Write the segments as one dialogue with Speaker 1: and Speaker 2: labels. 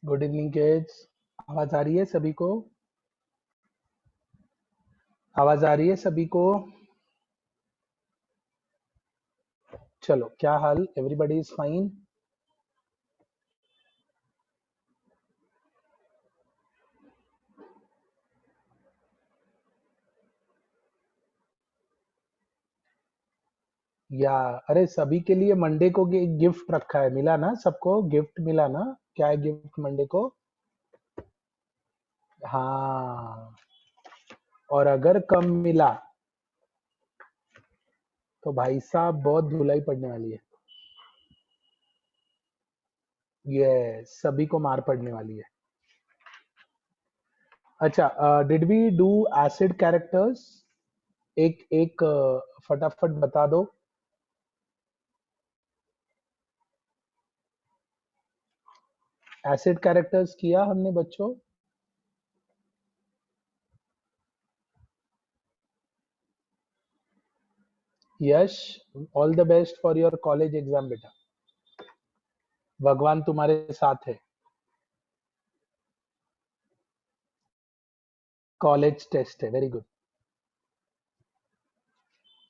Speaker 1: Good evening kids. आवाज आ रही है सभी को? आवाज आ रही है सभी को? चलो, क्या हाल? Everybody is fine? या अरे, सभी के लिए मंडे को गिफ्ट रखा है, मिला ना? सबको गिफ्ट मिला ना? क्या है गिफ्ट मंडे को? हाँ। और अगर कम मिला तो भाई साहब बहुत धुलाई पड़ने वाली है। ये सभी को मार पड़ने वाली है। अच्छा, did we do acid characters? एक एक फटाफट बता दो। एसिड कैरेक्टर्स किया हमने बच्चों? Yash, all the best for your college exam बेटा। भगवान तुम्हारे साथ है। कॉलेज टेस्ट है, वेरी गुड।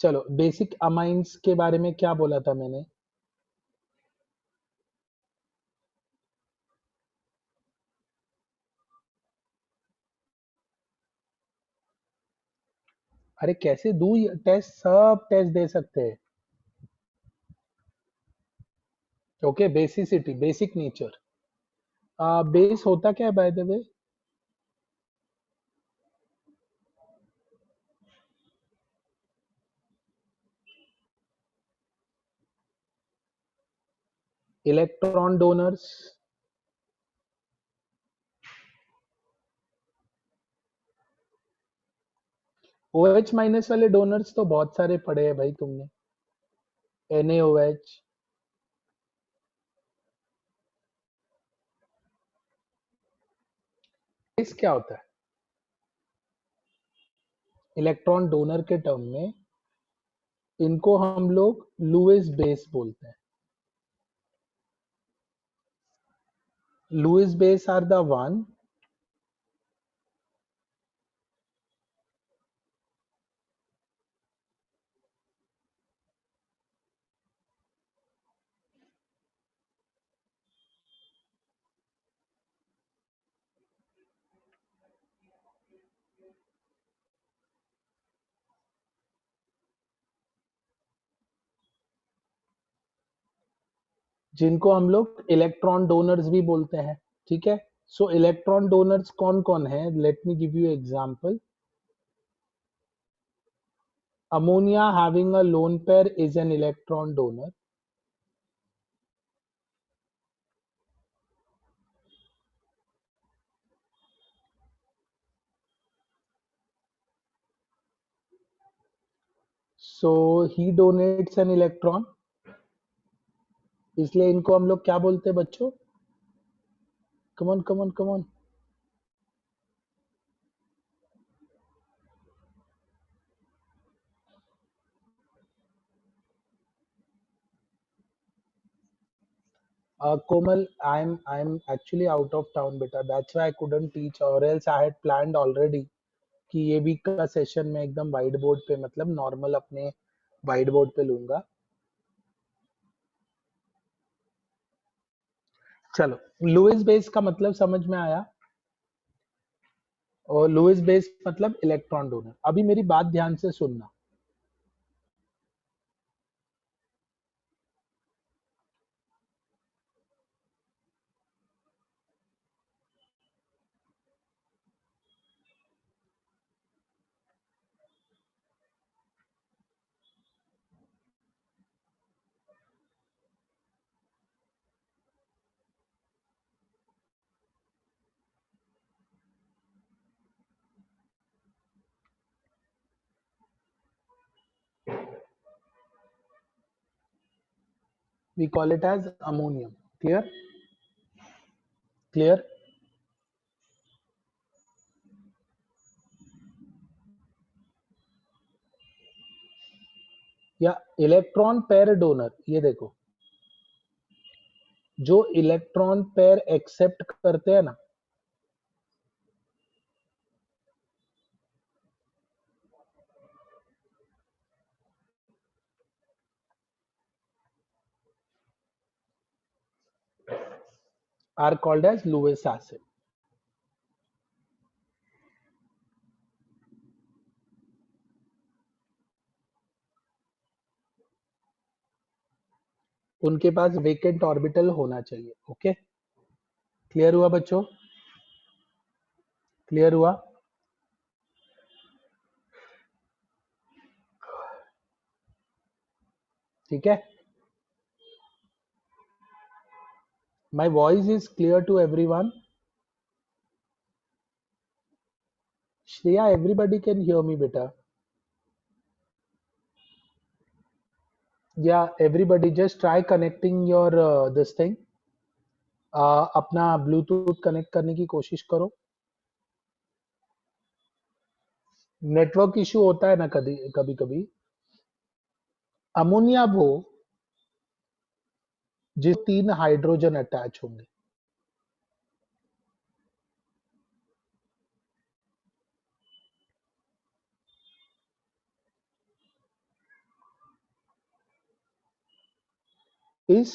Speaker 1: चलो, बेसिक अमाइंस के बारे में क्या बोला था मैंने? अरे कैसे दू? टेस्ट सब टेस्ट दे सकते हैं। Okay, basicity, basic nature. Base होता क्या है by the way? Electron donors. OH minus वाले डोनर्स तो बहुत सारे पढ़े हैं भाई तुमने। NaOH। बेस क्या होता है? इलेक्ट्रॉन डोनर के टर्म में इनको हम लोग लुईस बेस बोलते हैं। Lewis base are the one. जिनको हम लोग इलेक्ट्रॉन डोनर्स भी बोलते हैं। ठीक है। सो इलेक्ट्रॉन डोनर्स कौन कौन है? Let me give you example. Ammonia having a lone pair is an electron donor. So he donates an electron, इसलिए इनको हम लोग क्या बोलते हैं बच्चों? कमन कमन कमन। Komal, I'm actually out of town beta. That's why I couldn't teach, or else I had planned already कि ये वीक का सेशन मैं एकदम वाइट बोर्ड पे, मतलब नॉर्मल अपने वाइट बोर्ड पे लूंगा। चलो, लुईस बेस का मतलब समझ में आया। और लुईस बेस मतलब इलेक्ट्रॉन डोनर। अभी मेरी बात ध्यान से सुनना। We call it as ammonium. Clear? Clear? या इलेक्ट्रॉन पेयर डोनर, ये देखो। जो इलेक्ट्रॉन पेयर एक्सेप्ट करते हैं ना, are called as Lewis acid. उनके पास वेकेंट ऑर्बिटल होना चाहिए। ओके, क्लियर हुआ बच्चों? क्लियर हुआ? ठीक है, my voice is clear to everyone? Shreya, everybody can hear me beta? Yeah, everybody just try connecting your this thing, अपना ब्लूटूथ कनेक्ट करने की कोशिश करो। नेटवर्क इशू होता है ना कभी कभी कभी। अमोनिया वो जिस 3 हाइड्रोजन अटैच होंगे, इस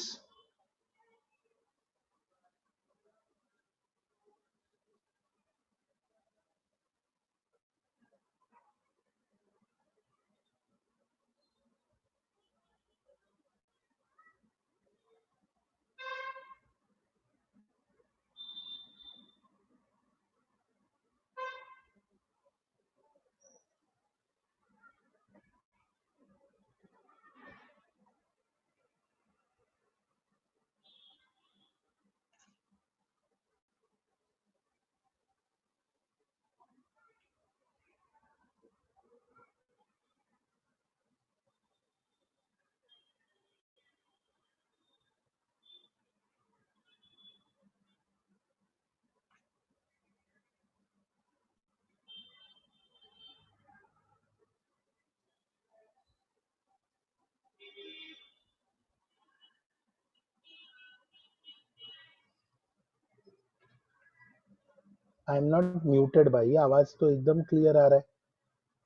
Speaker 1: आई एम नॉट म्यूटेड भाई, आवाज तो एकदम क्लियर आ रहा है।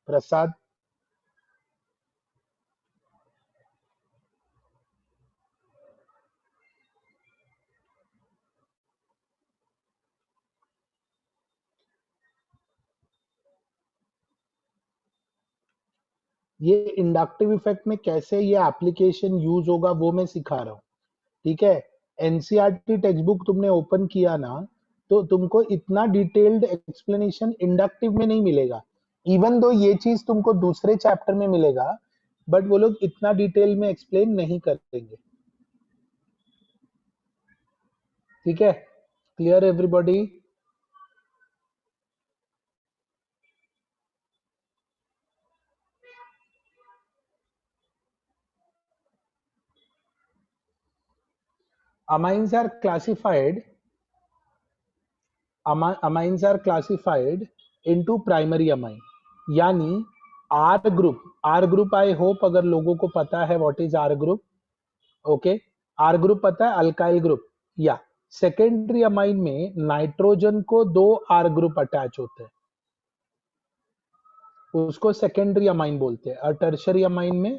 Speaker 1: प्रसाद, ये इंडक्टिव इफेक्ट में कैसे ये एप्लीकेशन यूज होगा वो मैं सिखा रहा हूँ। ठीक है, एनसीईआरटी टेक्स्ट बुक तुमने ओपन किया ना, तो तुमको इतना डिटेल्ड एक्सप्लेनेशन इंडक्टिव में नहीं मिलेगा। इवन दो ये चीज तुमको दूसरे चैप्टर में मिलेगा, बट वो लोग इतना डिटेल में एक्सप्लेन नहीं करेंगे। ठीक है, clear everybody? amines are classified amines are classified into primary amine, यानी आर ग्रुप, आई होप अगर लोगों को पता है what is R group. Okay, R group पता है, अल्काइल ग्रुप। या सेकेंडरी अमाइन में नाइट्रोजन को 2 आर ग्रुप अटैच होते हैं, उसको सेकेंडरी अमाइन बोलते हैं। और टर्शरी अमाइन में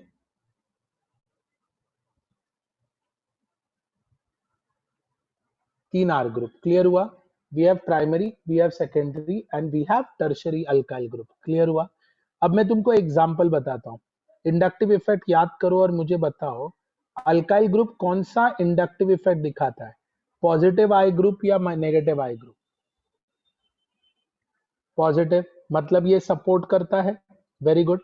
Speaker 1: 3 आर ग्रुप। क्लियर हुआ? We have primary, we have secondary and we have tertiary alkyl group. Clear हुआ? अब मैं तुमको एग्जांपल बताता हूँ। इंडक्टिव इफेक्ट याद करो और मुझे बताओ, अल्काइल ग्रुप कौन सा इंडक्टिव इफेक्ट दिखाता है? पॉजिटिव आई ग्रुप या नेगेटिव आई ग्रुप? पॉजिटिव, मतलब ये सपोर्ट करता है। Very good.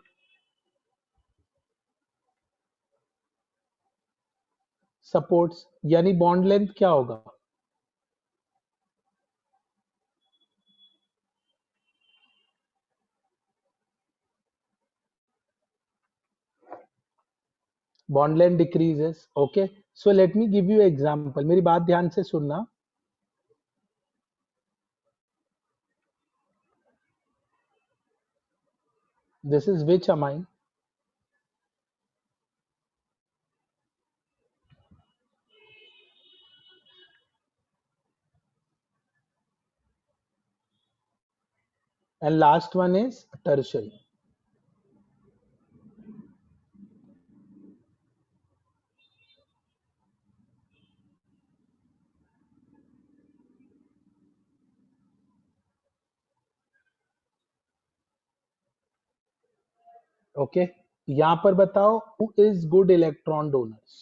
Speaker 1: सपोर्ट्स यानी बॉन्ड लेंथ क्या होगा? Bond length decreases. Okay, so let me give you example, मेरी बात ध्यान से सुनना। This is which amine? and last one is tertiary. Okay, यहां पर बताओ who is good electron donors?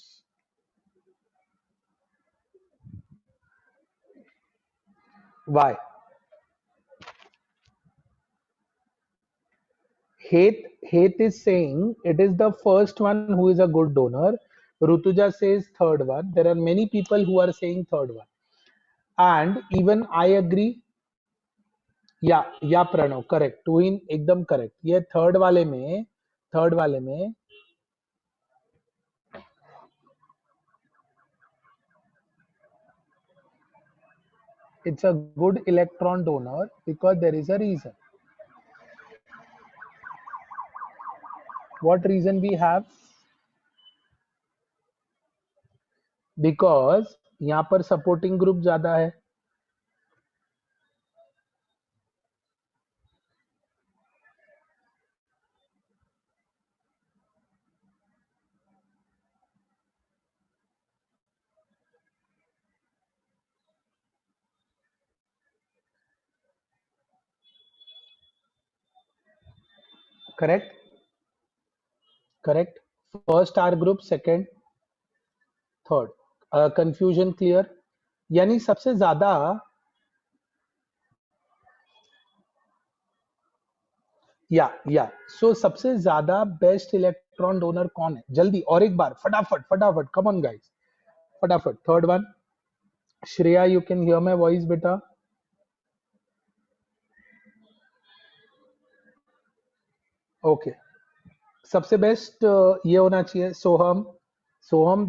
Speaker 1: Why? Heth is saying it is the first one who is a good donor. Rutuja says third one. There are many people who are saying third one, and even I agree. या Pranav correct, twin एकदम correct. ये third वाले में it's a good electron donor because there is a reason. What reason we have? Because यहाँ पर supporting group ज्यादा है. Correct, correct. First R group, second, third. Confusion clear? यानी सबसे ज्यादा या सो सबसे ज्यादा बेस्ट इलेक्ट्रॉन डोनर कौन है? जल्दी और एक बार फटाफट फटाफट, कम ऑन गाइस, फटाफट. Third one. Shreya, you can hear my voice बेटा? ओके, सबसे बेस्ट ये होना चाहिए सोहम. सोहम,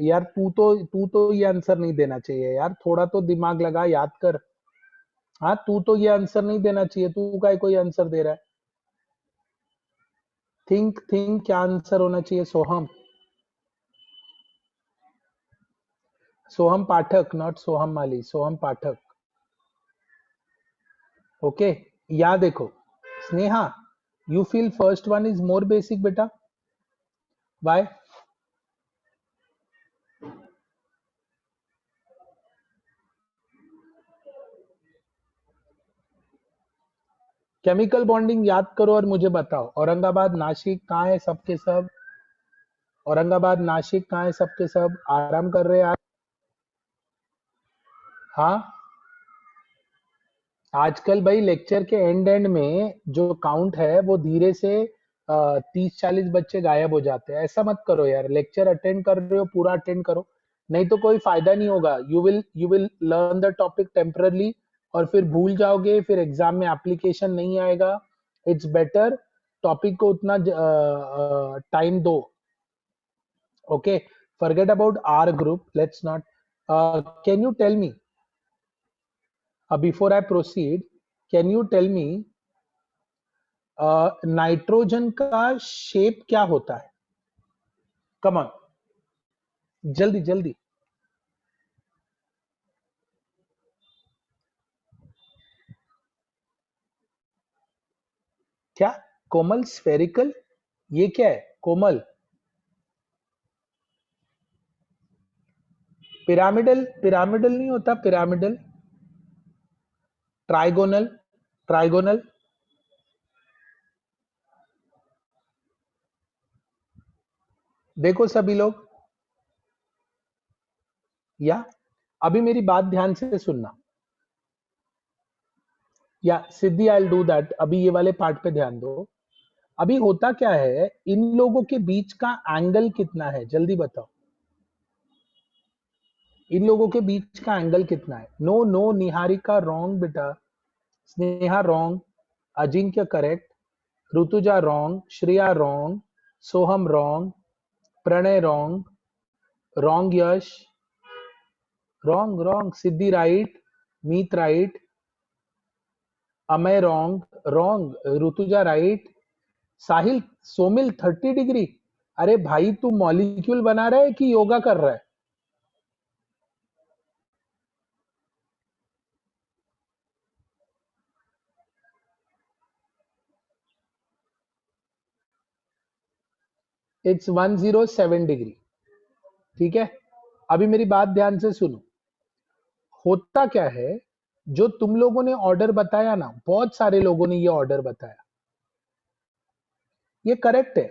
Speaker 1: यार तू तो ये आंसर नहीं देना चाहिए यार, थोड़ा तो दिमाग लगा, याद कर. हाँ, तू तो ये आंसर नहीं देना चाहिए, तू का कोई आंसर दे रहा है? थिंक थिंक, क्या आंसर होना चाहिए सोहम? सोहम पाठक, not Soham Mali, Soham Pathak. Okay, या देखो Sneha, you feel first one is more basic बेटा? वाई? केमिकल बॉन्डिंग याद करो और मुझे बताओ. औरंगाबाद नासिक कहाँ है सबके सब? औरंगाबाद नासिक कहाँ है सबके सब? आराम कर रहे हैं आप? हाँ, आजकल भाई लेक्चर के एंड में जो काउंट है वो धीरे से 30-40 बच्चे गायब हो जाते हैं. ऐसा मत करो यार, लेक्चर अटेंड कर रहे हो पूरा अटेंड करो, नहीं तो कोई फायदा नहीं होगा. You will learn the topic temporarily और फिर भूल जाओगे, फिर एग्जाम में एप्लीकेशन नहीं आएगा. इट्स बेटर टॉपिक को उतना टाइम दो. Okay, forget about R group, let's not. Can you tell me, before I proceed, can you tell me nitrogen का शेप क्या होता है? कम ऑन, जल्दी जल्दी. क्या? कोमल, स्फेरिकल? ये क्या है कोमल? पिरामिडल? पिरामिडल नहीं होता, पिरामिडल. ट्राइगोनल? ट्राइगोनल? देखो सभी लोग, या अभी मेरी बात ध्यान से सुनना. या सिद्धि, आई विल डू दैट. अभी ये वाले पार्ट पे ध्यान दो. अभी होता क्या है, इन लोगों के बीच का एंगल कितना है? जल्दी बताओ, इन लोगों के बीच का एंगल कितना है? नो नो, निहारिका रॉन्ग बेटा, Sneha wrong, Ajinkya correct, Rutuja wrong, Shreya wrong, Soham wrong, Pranay wrong, wrong Yash, wrong wrong, Siddhi right, Meet right, Amay wrong, wrong, Rutuja right, Sahil, Somil 30 degree. अरे भाई, तू मॉलिक्यूल बना रहा है कि योगा कर रहा है? It's 107 degree. ठीक है, अभी मेरी बात ध्यान से सुनो। होता क्या है, जो तुम लोगों ने ऑर्डर बताया ना, बहुत सारे लोगों ने ये ऑर्डर बताया, ये करेक्ट है।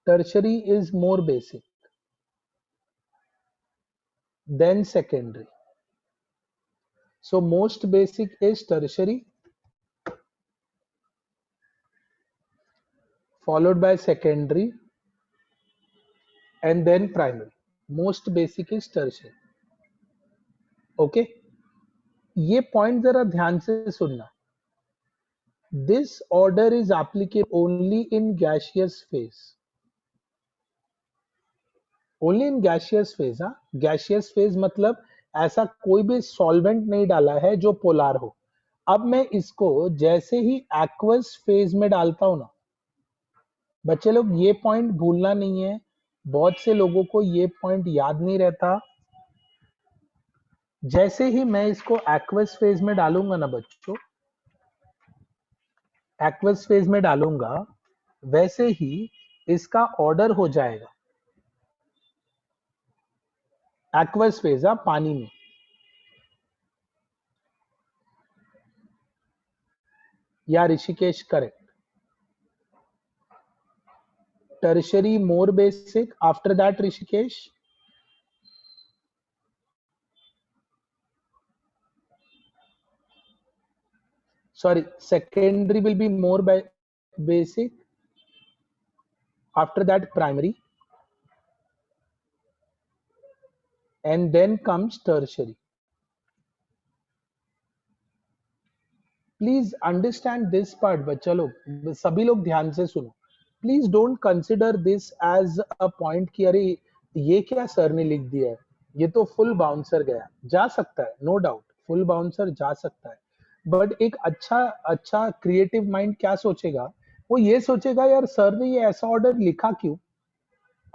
Speaker 1: Tertiary is more basic than secondary, so most basic is tertiary followed by secondary and then primary. Most basic is tertiary. Okay, ये पॉइंट जरा ध्यान से सुनना। This order is applicable only in gaseous phase, only in gaseous phase. हाँ, gaseous phase मतलब ऐसा कोई भी सॉल्वेंट नहीं डाला है जो पोलार हो। अब मैं इसको जैसे ही एक्वस फेज में डालता हूं ना, बच्चे लोग ये पॉइंट भूलना नहीं है, बहुत से लोगों को ये पॉइंट याद नहीं रहता। जैसे ही मैं इसको एक्वस फेज में डालूंगा ना बच्चों, एक्वस फेज में डालूंगा, वैसे ही इसका ऑर्डर हो जाएगा एक्वस फेज, पानी में। या Rishikesh correct. Tertiary more basic, after that Rishikesh sorry, secondary will be more basic, after that primary, and then comes tertiary. Please understand this part बच्चा लोग, सभी लोग ध्यान से सुनो। Please don't consider this as a point कि अरे ये क्या सर ने लिख दिया है, ये तो फुल बाउंसर गया। जा सकता है, नो डाउट, फुल बाउंसर जा सकता है, बट एक अच्छा अच्छा क्रिएटिव माइंड क्या सोचेगा, वो ये सोचेगा यार सर ने ये ऐसा ऑर्डर लिखा क्यों,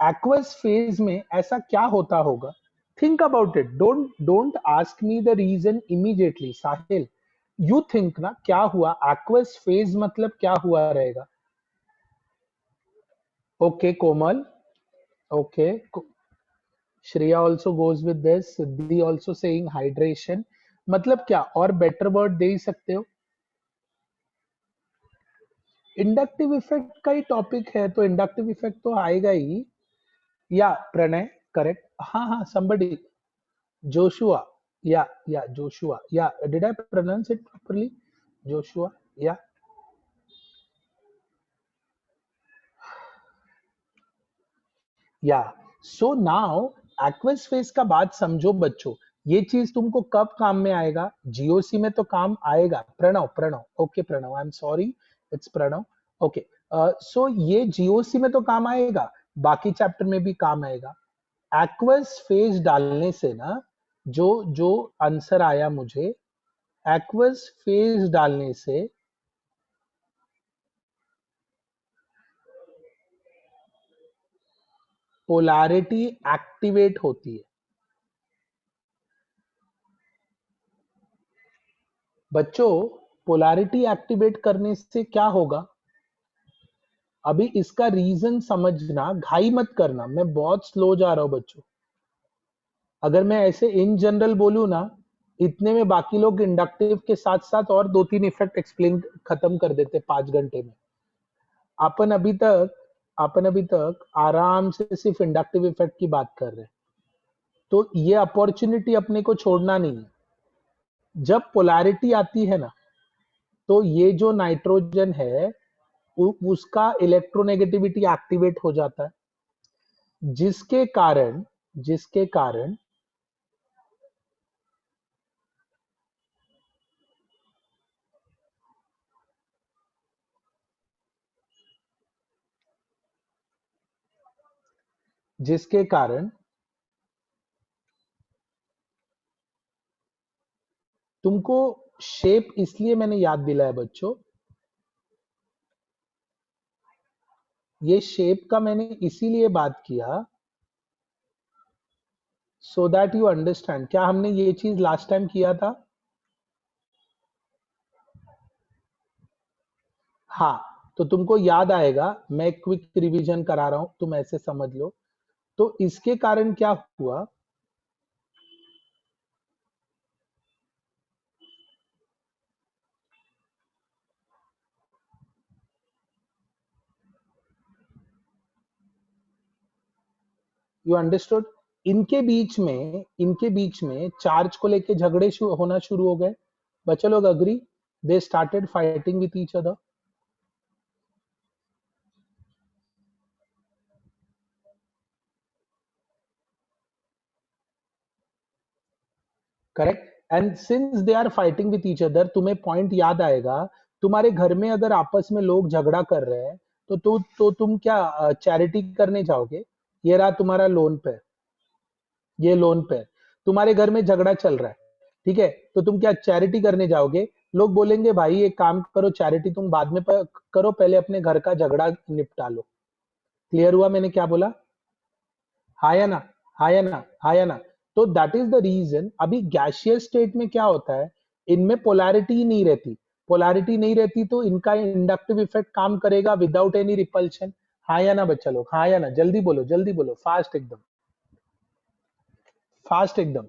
Speaker 1: एक्वस फेज में ऐसा क्या होता होगा। Think about it, don't ask me the reason immediately. Sahil, you think ना क्या हुआ, एक्वस फेज मतलब क्या हुआ रहेगा। Okay Komal, okay, Shreya also goes with this, Siddhi also saying hydration, मतलब क्या और बेटर वर्ड दे ही सकते हो। इंडक्टिव इफेक्ट का ही टॉपिक है तो इंडक्टिव इफेक्ट तो आएगा ही। या प्रणय करेक्ट, हाँ हाँ, somebody, Joshua, yeah, Joshua, yeah. Did I pronounce it properly? Joshua, yeah, yeah. So now aqueous phase का बात समझो बच्चों, ये चीज तुमको कब काम में आएगा, जीओसी में तो काम आएगा। Pranav, Pranav, okay Pranav, I am sorry, it's Pranav, okay. So ये जीओसी में तो काम आएगा, बाकी चैप्टर में भी काम आएगा। एक्वस फेज डालने से ना, जो जो आंसर आया मुझे, एक्वस फेज डालने से पोलैरिटी एक्टिवेट होती है। बच्चों, पोलैरिटी एक्टिवेट करने से क्या होगा, अभी इसका रीजन समझना, घाई मत करना, मैं बहुत स्लो जा रहा हूं बच्चों। अगर मैं ऐसे इन जनरल बोलूं ना, इतने में बाकी लोग इंडक्टिव के साथ साथ और दो तीन इफेक्ट एक्सप्लेन खत्म कर देते 5 घंटे में। अपन अभी तक अपन अभी तक आराम से सिर्फ इंडक्टिव इफेक्ट की बात कर रहे हैं, तो ये अपॉर्चुनिटी अपने को छोड़ना नहीं है। जब पोलैरिटी आती है ना, तो ये जो नाइट्रोजन है उसका इलेक्ट्रोनेगेटिविटी एक्टिवेट हो जाता है, जिसके कारण जिसके कारण जिसके कारण तुमको शेप इसलिए मैंने याद दिलाया बच्चों, ये शेप का मैंने इसीलिए बात किया, सो दैट यू अंडरस्टैंड। क्या हमने ये चीज लास्ट टाइम किया था? हाँ, तो तुमको याद आएगा, मैं क्विक रिवीजन करा रहा हूं, तुम ऐसे समझ लो। तो इसके कारण क्या हुआ, यू अंडरस्टूड? इनके बीच में चार्ज को लेके झगड़े होना शुरू हो गए। बच्चे लोग agree? They started fighting with each other. Correct. And since they are fighting with each other, तुम्हें पॉइंट याद आएगा, तुम्हारे घर में अगर आपस में लोग झगड़ा कर रहे हैं, तो तुम क्या चैरिटी करने जाओगे? ये रहा तुम्हारा लोन पे, ये लोन पे तुम्हारे घर में झगड़ा चल रहा है, ठीक है? तो तुम क्या चैरिटी करने जाओगे? लोग बोलेंगे भाई एक काम करो, चैरिटी तुम बाद में करो, पहले अपने घर का झगड़ा निपटा लो। क्लियर हुआ मैंने क्या बोला? हाँ या ना? हाँ या ना? हाँ या ना? तो दैट इज द रीजन, अभी गैसियस स्टेट में क्या होता है, इनमें पोलैरिटी ही नहीं रहती। पोलैरिटी नहीं रहती तो इनका इंडक्टिव इफेक्ट काम करेगा विदाउट एनी रिपल्शन। हाँ या ना बच्चा लोग? हाँ या ना? जल्दी बोलो, फास्ट एकदम, फास्ट एकदम।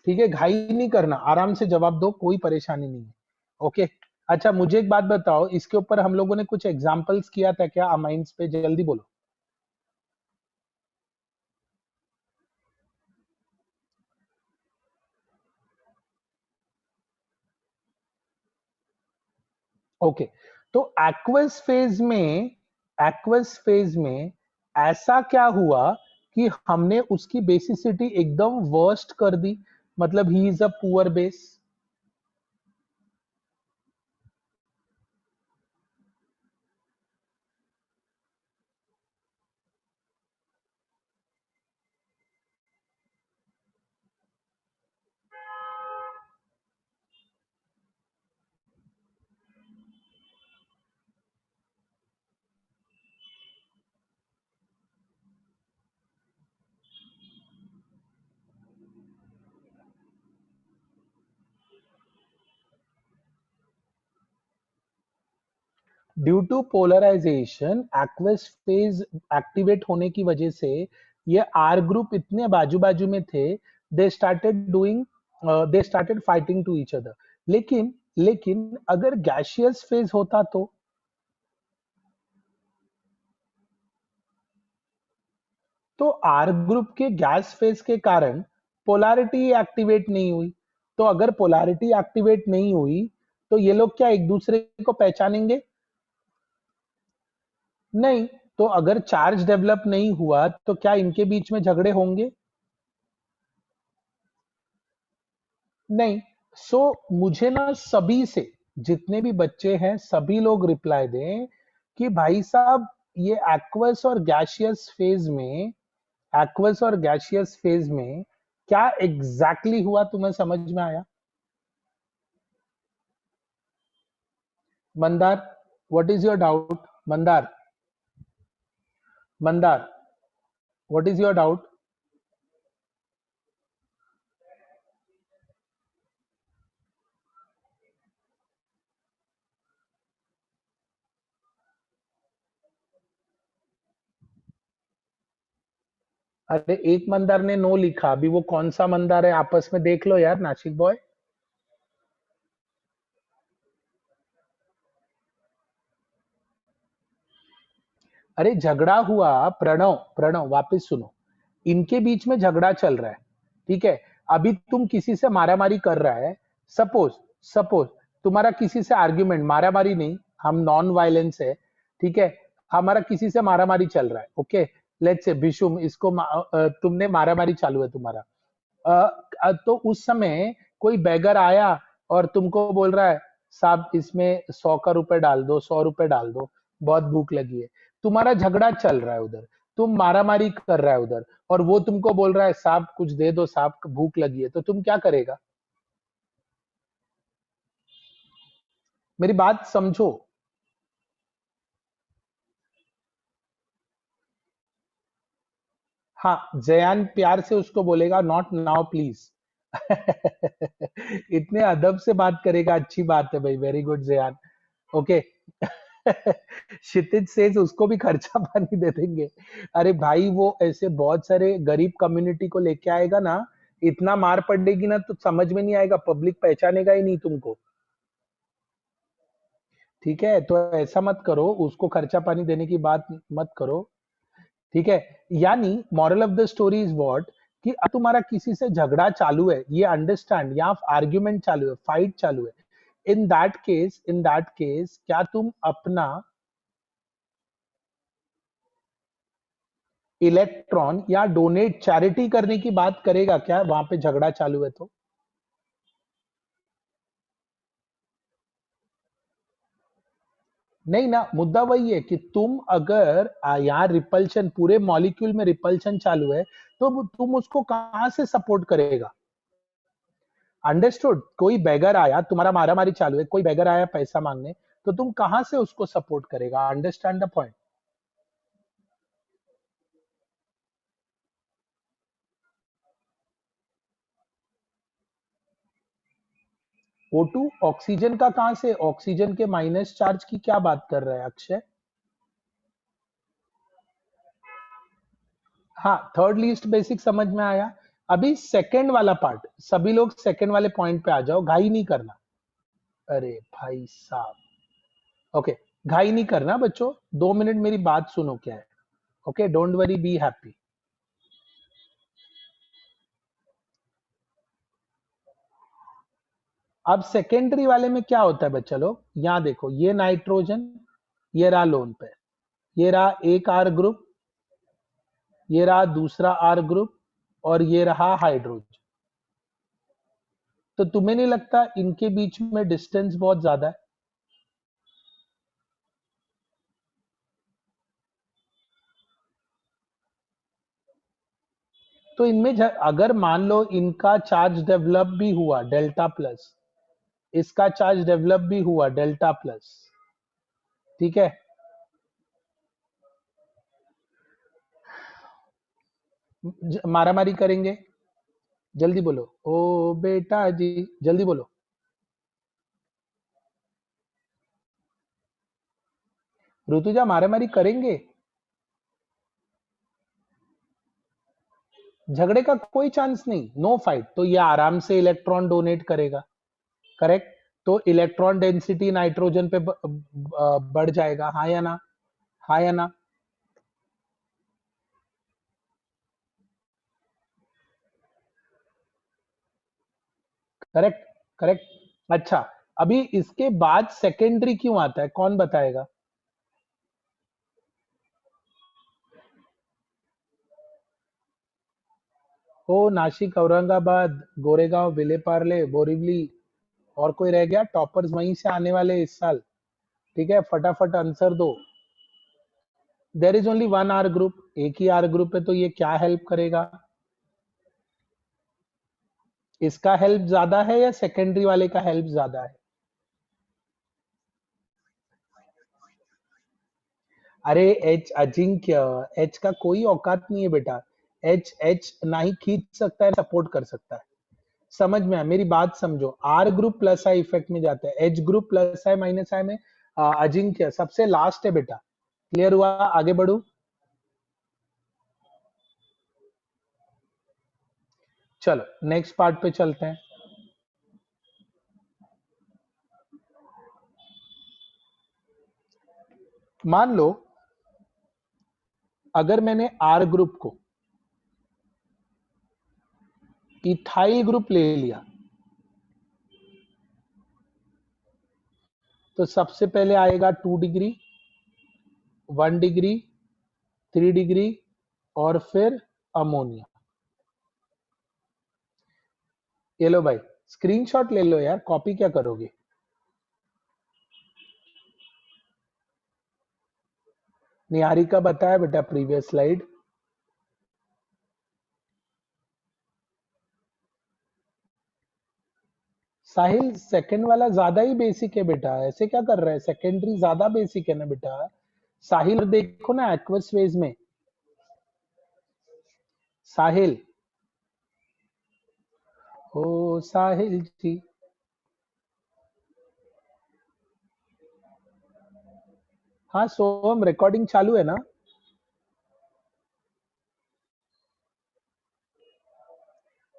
Speaker 1: ठीक है, घाई नहीं करना, आराम से जवाब दो, कोई परेशानी नहीं है। ओके। अच्छा मुझे एक बात बताओ, इसके ऊपर हम लोगों ने कुछ एग्जांपल्स किया था क्या अमाइंस पे? जल्दी बोलो। ओके। तो एक्वस फेज में ऐसा क्या हुआ कि हमने उसकी बेसिसिटी एकदम वर्स्ट कर दी? मतलब he is a poor base. Due to polarization, aqueous phase activate होने की वजह से ये आर ग्रुप इतने बाजू बाजू में थे, they started doing, they started fighting to each other. लेकिन लेकिन अगर गैशियस फेज होता तो आर ग्रुप के गैस फेज के कारण पोलैरिटी एक्टिवेट नहीं हुई। तो अगर पोलैरिटी एक्टिवेट नहीं हुई तो ये लोग क्या एक दूसरे को पहचानेंगे? नहीं। तो अगर चार्ज डेवलप नहीं हुआ तो क्या इनके बीच में झगड़े होंगे? नहीं। सो मुझे ना सभी से, जितने भी बच्चे हैं सभी लोग रिप्लाई दें कि भाई साहब, ये एक्वस और गैसियस फेज में, एक्वस और गैसियस फेज में क्या एग्जैक्टली exactly हुआ, तुम्हें समझ में आया? Mandar, what is your doubt? Mandar, Mandar, what is your doubt? अरे एक मंदार ने नो लिखा, अभी वो कौन सा मंदार है आपस में देख लो यार, नासिक बॉय। अरे झगड़ा हुआ, प्रणव प्रणव वापस सुनो। इनके बीच में झगड़ा चल रहा है, ठीक है? अभी तुम किसी से मारामारी कर रहा है, सपोज, सपोज तुम्हारा किसी से आर्ग्यूमेंट, मारामारी नहीं, हम नॉन वायलेंस है, ठीक है? हमारा किसी से मारामारी चल रहा है, ओके? लेट्स से भीषुम, इसको तुमने मारामारी चालू है तुम्हारा, तो उस समय कोई बैगर आया और तुमको बोल रहा है साहब इसमें 100 का रुपए डाल दो, 100 रुपए डाल दो, बहुत भूख लगी है। तुम्हारा झगड़ा चल रहा है उधर, तुम मारामारी कर रहा है उधर, और वो तुमको बोल रहा है साहब कुछ दे दो साहब, भूख लगी है, तो तुम क्या करेगा? मेरी बात समझो। हाँ, जयान प्यार से उसको बोलेगा नॉट नाउ प्लीज। इतने अदब से बात करेगा, अच्छी बात है भाई, वेरी गुड जयान। ओके। क्षितिज सेज उसको भी खर्चा पानी दे देंगे। अरे भाई वो ऐसे बहुत सारे गरीब कम्युनिटी को लेके आएगा ना, इतना मार पड़ेगी ना तो समझ में नहीं आएगा, पब्लिक पहचानेगा ही नहीं तुमको। ठीक है, तो ऐसा मत करो, उसको खर्चा पानी देने की बात मत करो। ठीक है, यानी moral of the story is what, कि अब तुम्हारा किसी से झगड़ा चालू है, ये अंडरस्टैंड, या आर्ग्यूमेंट चालू है, फाइट चालू है, इन दैट केस क्या तुम अपना इलेक्ट्रॉन या डोनेट चैरिटी करने की बात करेगा क्या, वहां पे झगड़ा चालू है तो? नहीं ना, मुद्दा वही है कि तुम अगर यहाँ रिपल्शन, पूरे मॉलिक्यूल में रिपल्शन चालू है, तो तुम उसको कहां से सपोर्ट करेगा? अंडरस्टूड? कोई बेगर आया, तुम्हारा मारा मारी चालू है, कोई बेगर आया पैसा मांगने, तो तुम कहां से उसको सपोर्ट करेगा? Understand the point. O2 oxygen का कहां से, ऑक्सीजन के माइनस चार्ज की क्या बात कर रहा है अक्षय? हाँ, थर्ड लीस्ट बेसिक समझ में आया। अभी सेकंड वाला पार्ट, सभी लोग सेकंड वाले पॉइंट पे आ जाओ, घाई नहीं करना। अरे भाई साहब, ओके, घाई नहीं करना बच्चों, 2 मिनट मेरी बात सुनो क्या है। Okay, don't worry, be happy. अब सेकेंडरी वाले में क्या होता है बच्चा लोग, यहां देखो, ये नाइट्रोजन, ये रहा लोन पे, ये रहा एक आर ग्रुप, ये रहा दूसरा आर ग्रुप, और ये रहा हाइड्रोजन। तो तुम्हें नहीं लगता इनके बीच में डिस्टेंस बहुत ज्यादा है? तो इनमें अगर मान लो इनका चार्ज डेवलप भी हुआ डेल्टा प्लस, इसका चार्ज डेवलप भी हुआ डेल्टा प्लस, ठीक है, मारामारी करेंगे। जल्दी बोलो, ओ बेटा जी, जल्दी बोलो। ऋतुजा, मारामारी करेंगे? झगड़े का कोई चांस नहीं, नो फाइट, तो ये आराम से इलेक्ट्रॉन डोनेट करेगा। करेक्ट, तो इलेक्ट्रॉन डेंसिटी नाइट्रोजन पे बढ़ जाएगा, हाँ या ना? हाँ या ना? Correct, correct. अच्छा, अभी इसके बाद सेकेंडरी क्यों आता है, कौन बताएगा? ओ नासिक, औरंगाबाद, गोरेगांव, विलेपार्ले, बोरिवली, और कोई रह गया? टॉपर्स वहीं से आने वाले इस साल। ठीक है, फटाफट आंसर दो। There is only one R group, एक ही आर ग्रुप है, तो ये क्या हेल्प करेगा? इसका हेल्प ज्यादा है या सेकेंडरी वाले का हेल्प ज्यादा है? अरे एच अजिंक्य, एच का कोई औकात नहीं है बेटा। एच एच ना ही खींच सकता है, सपोर्ट कर सकता है। समझ में आया, मेरी बात समझो, R group plus I effect में जाता है, H group plus I minus I में अजिंक्य सबसे लास्ट है बेटा। क्लियर हुआ? आगे बढ़ू? चलो नेक्स्ट पार्ट पे चलते हैं। मान लो अगर मैंने आर ग्रुप को इथाइल ग्रुप ले लिया, तो सबसे पहले आएगा 2 डिग्री, 1 डिग्री, 3 डिग्री, और फिर अमोनिया। ये लो भाई, स्क्रीनशॉट ले लो यार, कॉपी क्या करोगे? निहारिका बताया बेटा प्रीवियस स्लाइड। साहिल, सेकंड वाला ज्यादा ही बेसिक है बेटा, ऐसे क्या कर रहा है, सेकेंडरी ज्यादा बेसिक है ना बेटा। साहिल देखो ना एक्वस फेज में। साहिल, ओ साहिल जी। हाँ सोहम, रिकॉर्डिंग चालू है ना?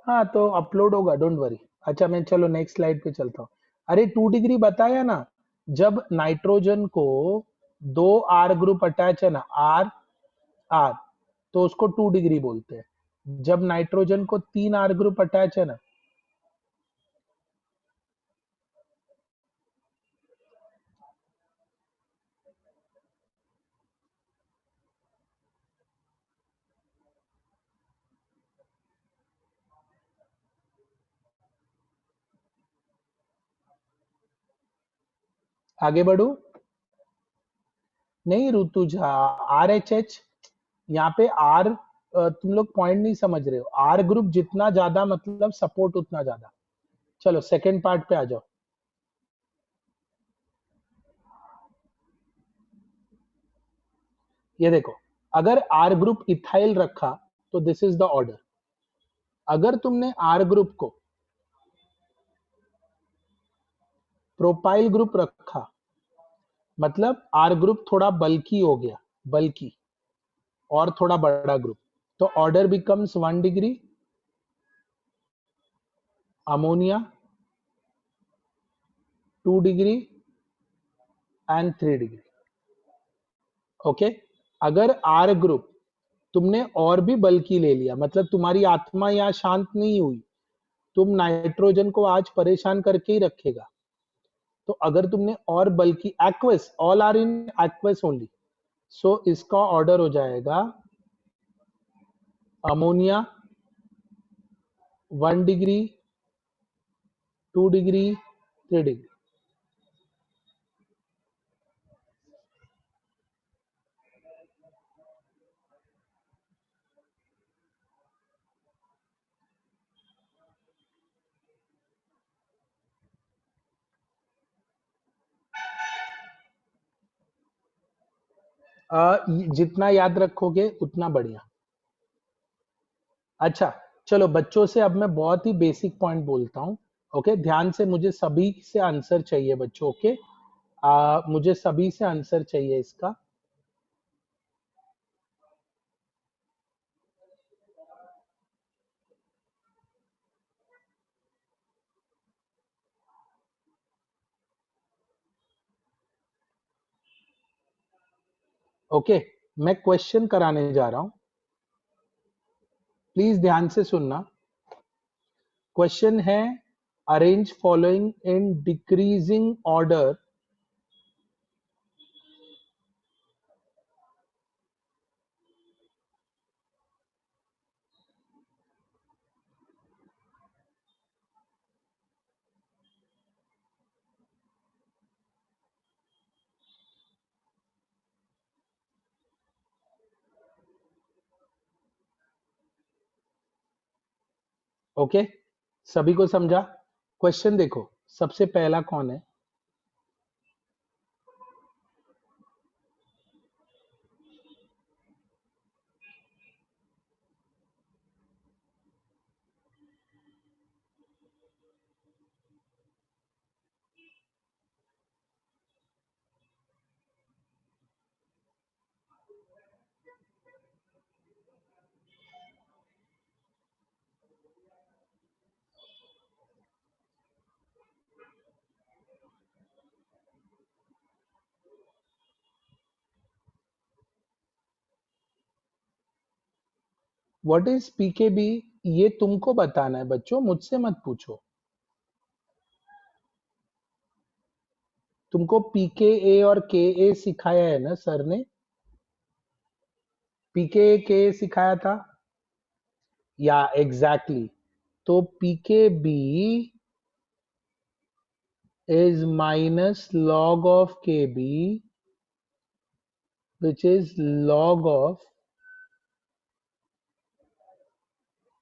Speaker 1: हाँ तो अपलोड होगा, डोंट वरी। अच्छा मैं चलो नेक्स्ट स्लाइड पे चलता हूँ। अरे 2 डिग्री बताया ना, जब नाइट्रोजन को 2 R ग्रुप अटैच है ना, आर आर, तो उसको 2 डिग्री बोलते हैं। जब नाइट्रोजन को 3 R ग्रुप अटैच है ना, आगे बढ़ू? नहीं ऋतुजा, RH, यहाँ पे आर, तुम लोग पॉइंट नहीं समझ रहे हो। आर ग्रुप जितना ज्यादा मतलब सपोर्ट उतना ज्यादा। चलो सेकंड पार्ट पे आ जाओ। ये देखो, अगर आर ग्रुप इथाइल रखा तो दिस इज द ऑर्डर। अगर तुमने आर ग्रुप को प्रोपाइल ग्रुप रखा, मतलब आर ग्रुप थोड़ा बल्की हो गया, बल्की और थोड़ा बड़ा ग्रुप, तो order becomes 1 degree, ammonia 2 degree and 3 degree. Okay. अगर आर ग्रुप तुमने और भी बल्की ले लिया, मतलब तुम्हारी आत्मा यहाँ शांत नहीं हुई, तुम नाइट्रोजन को आज परेशान करके ही रखेगा। तो अगर तुमने और बल्कि equals, all are in equals only, so इसका ऑर्डर हो जाएगा अमोनिया 1 डिग्री, 2 डिग्री, 3 डिग्री। जितना याद रखोगे उतना बढ़िया। अच्छा चलो बच्चों से अब मैं बहुत ही बेसिक पॉइंट बोलता हूँ। ओके ध्यान से, मुझे सभी से आंसर चाहिए बच्चों। ओके, मुझे सभी से आंसर चाहिए इसका। ओके, मैं क्वेश्चन कराने जा रहा हूं, प्लीज ध्यान से सुनना। क्वेश्चन है, arrange following in decreasing order. Okay, सभी को समझा? क्वेश्चन देखो, सबसे पहला कौन है? What is pKb? ये तुमको बताना है बच्चों, मुझसे मत पूछो। तुमको पीकेए और केए सिखाया है ना सर ने? पीकेए के सिखाया था या? Exactly exactly. तो pKb is minus log of kb, which is log of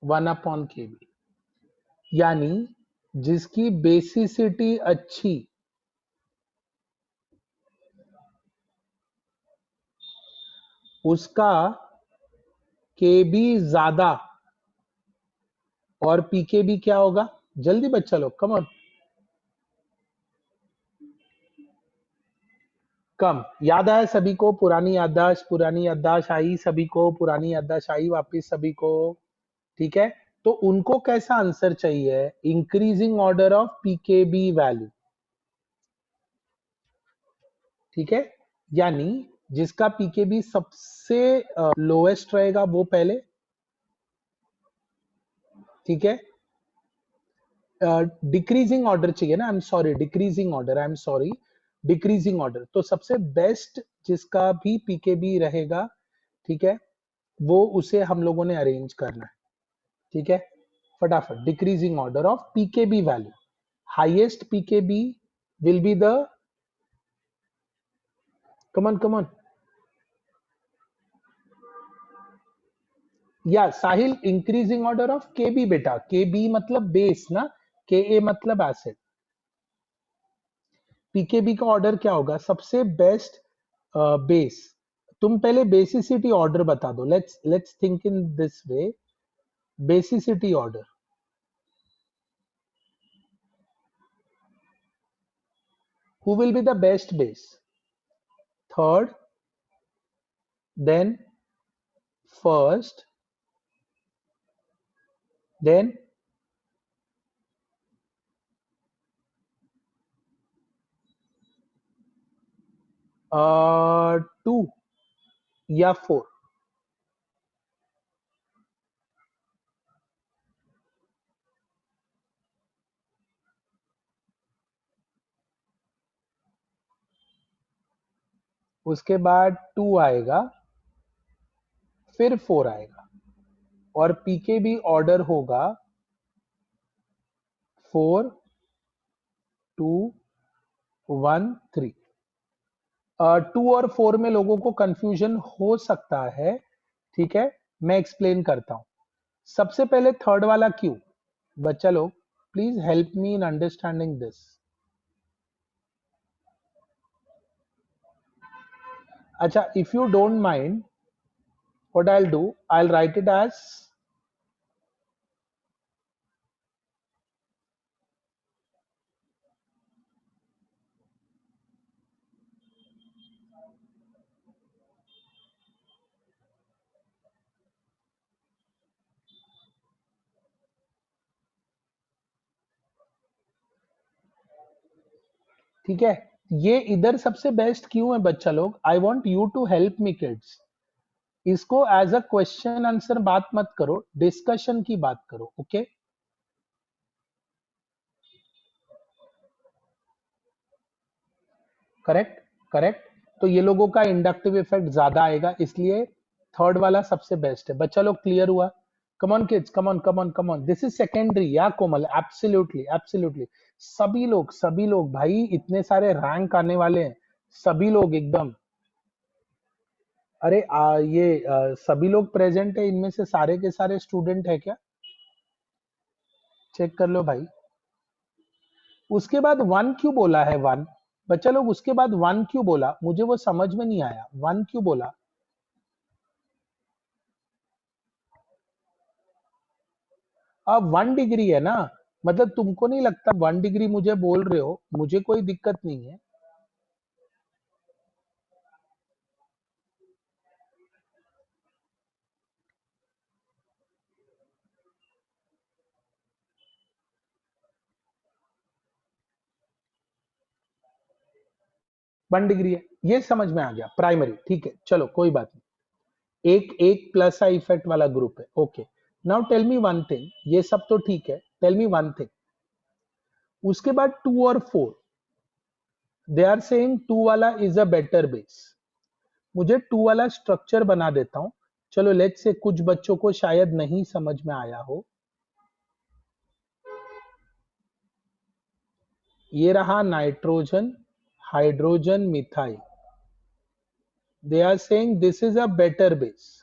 Speaker 1: 1/kb। यानी जिसकी बेसिसिटी अच्छी, उसका kb ज्यादा, और pkb क्या होगा? जल्दी बच्चा लोग, कम ऑन। कम। याद आया सभी को? पुरानी याददाश्त आई सभी को? पुरानी याददाश्त आई वापस सभी को? ठीक है, तो उनको कैसा आंसर चाहिए? Increasing order of pKb value. ठीक है, यानी जिसका पीकेबी सबसे लोएस्ट रहेगा वो पहले। ठीक है, डिक्रीजिंग ऑर्डर चाहिए ना, आई एम सॉरी, डिक्रीजिंग ऑर्डर। तो सबसे बेस्ट जिसका भी पीकेबी रहेगा, ठीक है, वो उसे हम लोगों ने अरेंज करना है। ठीक है, फटाफट decreasing order of pKb value. Highest pKb will be the, come on come on, या Sahil, increasing order of Kb बेटा। केबी मतलब बेस ना, के ए मतलब एसिड। पीकेबी का ऑर्डर क्या होगा? सबसे बेस्ट बेस। तुम पहले बेसिसिटी ऑर्डर बता दो। Let's think in this way. Basicity order, who will be the best base? Third, then first, then two या फोर। उसके बाद टू आएगा, फिर फोर आएगा, और पीकेबी ऑर्डर होगा four, two, one, three. Two और फोर में लोगों को कंफ्यूजन हो सकता है। ठीक है, मैं एक्सप्लेन करता हूं। सबसे पहले थर्ड वाला क्यों? बच्चा लोग please help me in understanding this. अच्छा, if you don't mind, what I'll do, I'll write it as, ठीक है, ये इधर सबसे बेस्ट क्यों है बच्चा लोग? I want you to help me kids. इसको एज अ क्वेश्चन आंसर बात मत करो, डिस्कशन की बात करो। Okay, correct, correct. तो ये लोगों का इंडक्टिव इफेक्ट ज्यादा आएगा, इसलिए थर्ड वाला सबसे बेस्ट है। बच्चा लोग क्लियर हुआ? कम on kids, come on come on come on, this is secondary या कोमल, एब्सोल्युटली एब्सोल्युटली। सभी लोग भाई, इतने सारे रैंक आने वाले हैं, सभी लोग एकदम। अरे सभी लोग प्रेजेंट है, इनमें से सारे के सारे स्टूडेंट है क्या? चेक कर लो भाई। उसके बाद वन क्यों बोला है? वन, बच्चा लोग उसके बाद वन क्यों बोला? मुझे वो समझ में नहीं आया, वन क्यों बोला? अब 1 डिग्री है ना, मतलब तुमको नहीं लगता 1 डिग्री मुझे बोल रहे हो, मुझे कोई दिक्कत नहीं है। वन डिग्री है, ये समझ में आ गया, प्राइमरी। ठीक है, चलो कोई बात नहीं। एक एक प्लस आई इफेक्ट वाला ग्रुप है। Okay, now tell me one thing, ये सब तो ठीक है, टेल मी वन थिंग। उसके बाद टू और four, they are saying two वाला इज अ बेटर बेस। मुझे टू वाला स्ट्रक्चर बना देता हूं। चलो लेट्स से कुछ बच्चों को शायद नहीं समझ में आया हो। ये रहा nitrogen, hydrogen, methyl. They are saying this is a better base.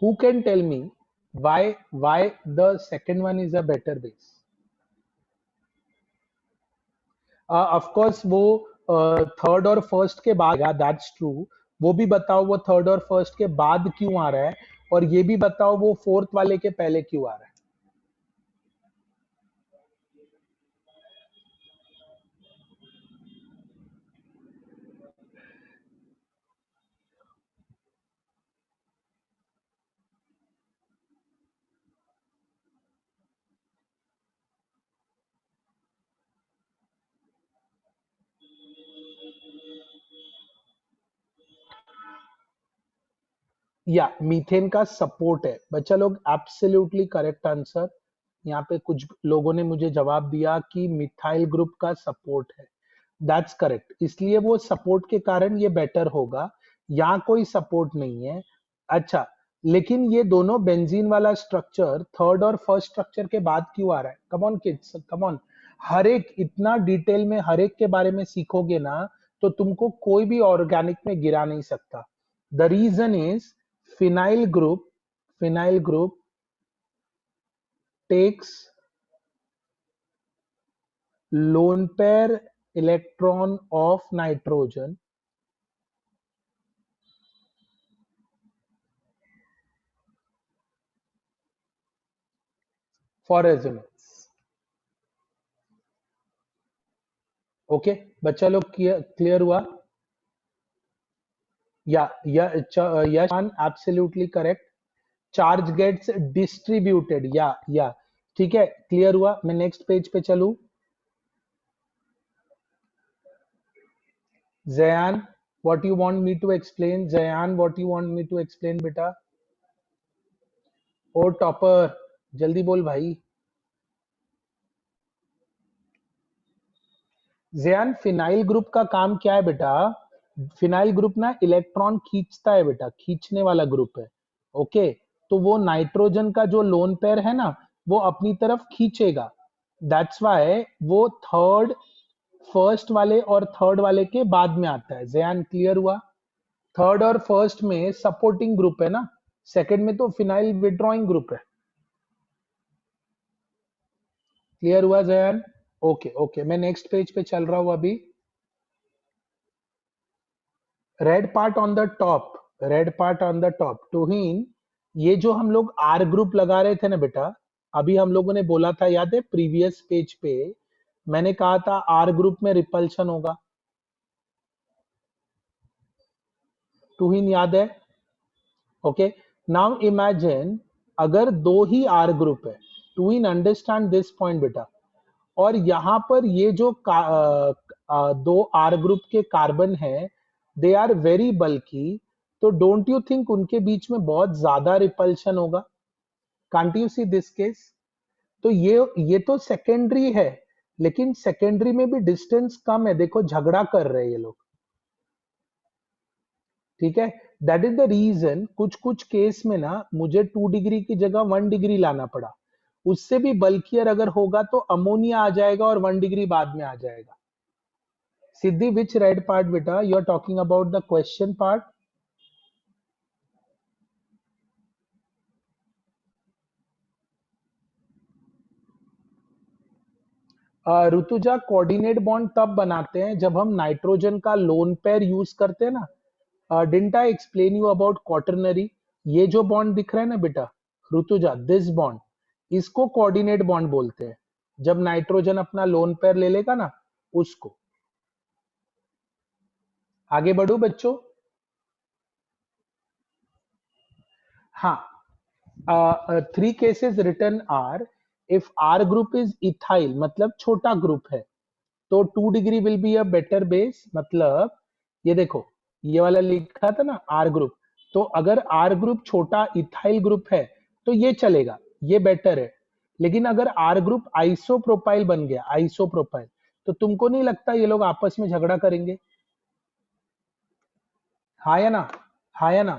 Speaker 1: Who can tell me why the second one is a better base? Of course वो थर्ड और फर्स्ट के बाद आएगा, दैट्स ट्रू। वो भी बताओ वो थर्ड और फर्स्ट के बाद क्यों आ रहा है, और ये भी बताओ वो फोर्थ वाले के पहले क्यों आ रहा है। या मीथेन का सपोर्ट है बच्चा लोग, एब्सोल्युटली करेक्ट आंसर। यहाँ पे कुछ लोगों ने मुझे जवाब दिया कि मिथाइल ग्रुप का सपोर्ट है, दैट्स करेक्ट, इसलिए वो सपोर्ट के कारण ये बेटर होगा। यहाँ कोई सपोर्ट नहीं है। अच्छा, लेकिन ये दोनों बेंजीन वाला स्ट्रक्चर थर्ड और फर्स्ट स्ट्रक्चर के बाद क्यों आ रहा है? Come on kids, come on. हर एक इतना डिटेल में हर एक के बारे में सीखोगे ना, तो तुमको कोई भी ऑर्गेनिक में गिरा नहीं सकता। The reason is phenyl group takes lone pair electron of nitrogen for resonance। Okay बच्चा लोग, क्लियर हुआ? Yash absolutely correct. Charge gets distributed, या ठीक है, क्लियर हुआ। मैं नेक्स्ट पेज पे चलूं। Jayan, what you want me to explain? Jayan, what you want me to explain बेटा? ओ टॉपर, जल्दी बोल भाई। जयान, फिनाइल ग्रुप का काम क्या है बेटा? फिनाइल ग्रुप ना इलेक्ट्रॉन खींचता है बेटा, खींचने वाला ग्रुप है। ओके, तो वो नाइट्रोजन का जो लोन पेयर है ना, वो अपनी तरफ खींचेगा। दैट्स वाई वो थर्ड, फर्स्ट वाले और थर्ड वाले के बाद में आता है। जयान, क्लियर हुआ? थर्ड और फर्स्ट में सपोर्टिंग ग्रुप है ना, सेकंड में तो फिनाइल विड्रॉइंग ग्रुप है। क्लियर हुआ जयान? ओके ओके, मैं नेक्स्ट पेज पे चल रहा हूं अभी। Red part on the top, red part on the top टूहीन, ये जो हम लोग आर ग्रुप लगा रहे थे ना बेटा, अभी हम लोगों ने बोला था, याद है प्रीवियस पेज पे मैंने कहा था आर ग्रुप में रिपल्शन होगा, टूहीन याद है? ओके, नाउ इमेजिन अगर दो ही आर ग्रुप है, टूहीन अंडरस्टैंड दिस पॉइंट बेटा, और यहां पर ये जो दो आर ग्रुप के कार्बन है, दे आर वेरी बल्की, तो डोंट यू थिंक उनके बीच में बहुत ज्यादा रिपल्शन होगा? Can't you see this case? तो ये तो सेकेंडरी है, लेकिन सेकेंडरी में भी डिस्टेंस कम है, देखो झगड़ा कर रहे हैं ये लोग। ठीक है, दैट इज द रीजन कुछ कुछ केस में ना मुझे 2 डिग्री की जगह 1 डिग्री लाना पड़ा। उससे भी बल्कियर अगर होगा तो अमोनिया आ जाएगा और 1 डिग्री बाद में आ जाएगा। सिद्धि, विच रेड पार्ट बेटा you are talking about? The question part? Rutuja, coordinate bond तब बनाते हैं जब हम नाइट्रोजन का लोन पेयर यूज करते हैं ना। Didn't I explain you about quaternary? ये जो बॉन्ड दिख रहा है ना बेटा ऋतुजा, दिस बॉन्ड, इसको कोऑर्डिनेट बॉन्ड बोलते हैं। जब नाइट्रोजन अपना लोन पेयर ले लेगा ना, उसको। आगे बढ़ो बच्चों। हाँ, three cases return R, if R group is ethyl मतलब छोटा ग्रुप है, तो 2 degree will be a better base. मतलब ये देखो, ये वाला लिखा था ना आर ग्रुप, तो अगर आर ग्रुप छोटा इथाइल ग्रुप है तो ये चलेगा, ये बेटर है। लेकिन अगर आर ग्रुप आइसोप्रोपाइल बन गया, आइसोप्रोपाइल, तो तुमको नहीं लगता ये लोग आपस में झगड़ा करेंगे? हाँ या ना? हाँ या ना?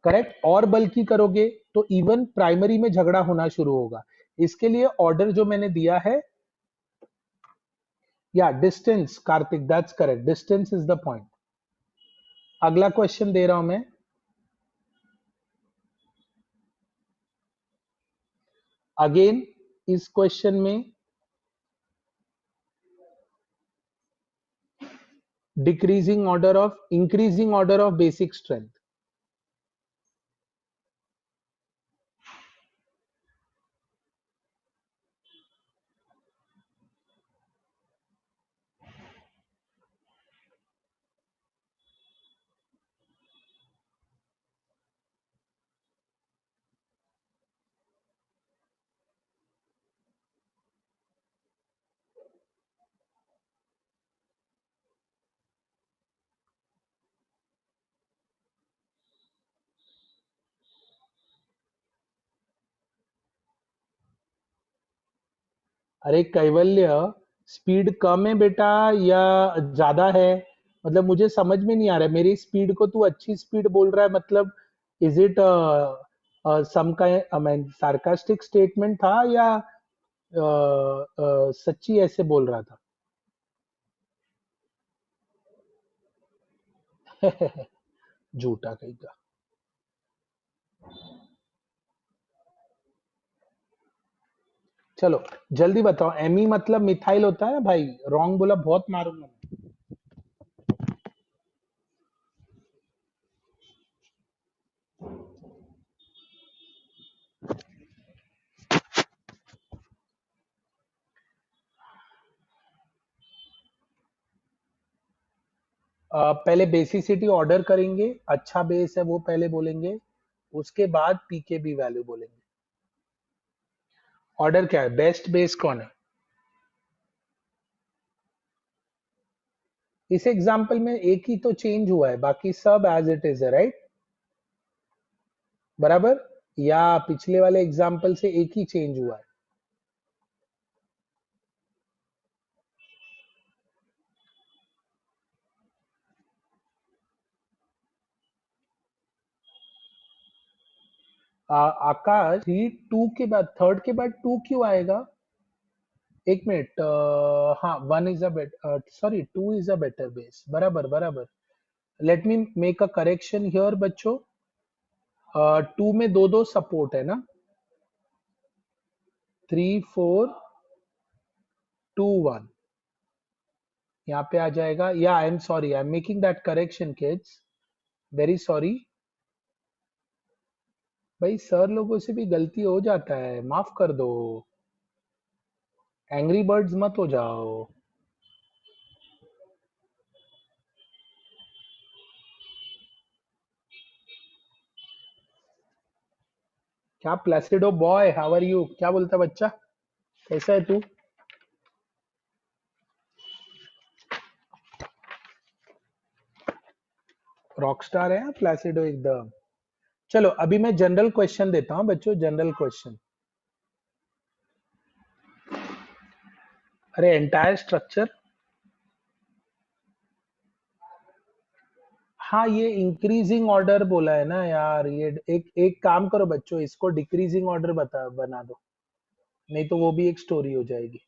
Speaker 1: करेक्ट। और बल्कि करोगे तो इवन प्राइमरी में झगड़ा होना शुरू होगा। इसके लिए ऑर्डर जो मैंने दिया है, या distance, Kartik that's correct, distance is the point. अगला क्वेश्चन दे रहा हूं मैं। अगेन इस क्वेश्चन में increasing order of basic strength. अरे कैवल्य, स्पीड कम है बेटा या ज्यादा है? मतलब मुझे समझ में नहीं आ रहा है। मेरी स्पीड को तू अच्छी स्पीड बोल रहा है, मतलब is it some kind sarcastic statement था या सच्ची ऐसे बोल रहा था? झूठा कहीं का। चलो जल्दी बताओ, एमी मतलब मिथाइल होता है भाई? रॉन्ग बोला बहुत मारूंगा मैं। पहले बेसिसिटी ऑर्डर करेंगे, अच्छा बेस है वो पहले बोलेंगे, उसके बाद पीकेबी वैल्यू बोलेंगे। ऑर्डर क्या है? बेस्ट बेस कौन है? इस एग्जाम्पल में एक ही तो चेंज हुआ है, बाकी सब एज इट इज है, राइट? बराबर? या पिछले वाले एग्जाम्पल से एक ही चेंज हुआ है? आकाश, थ्री टू के बाद, थर्ड के बाद टू क्यों आएगा? एक मिनट, हाँ, one is a sorry, two is a better base, बराबर बराबर। Let me make a correction here बच्चों। टू में दो दो सपोर्ट है ना? थ्री फोर टू वन, यहाँ पे आ जाएगा। या आई am sorry, I am making that correction kids, very sorry. भाई सर लोगों से भी गलती हो जाता है, माफ कर दो। एंग्री बर्ड्स मत हो जाओ। क्या प्लेसिडो बॉय, हाउ आर यू? क्या बोलता बच्चा, कैसा है तू? रॉकस्टार है प्लेसिडो एकदम। चलो अभी मैं जनरल क्वेश्चन देता हूँ बच्चों, जनरल क्वेश्चन। अरे एंटायर स्ट्रक्चर। हाँ, ये इंक्रीजिंग ऑर्डर बोला है ना यार। ये एक एक काम करो बच्चों, इसको डिक्रीजिंग ऑर्डर बना दो, नहीं तो वो भी एक स्टोरी हो जाएगी।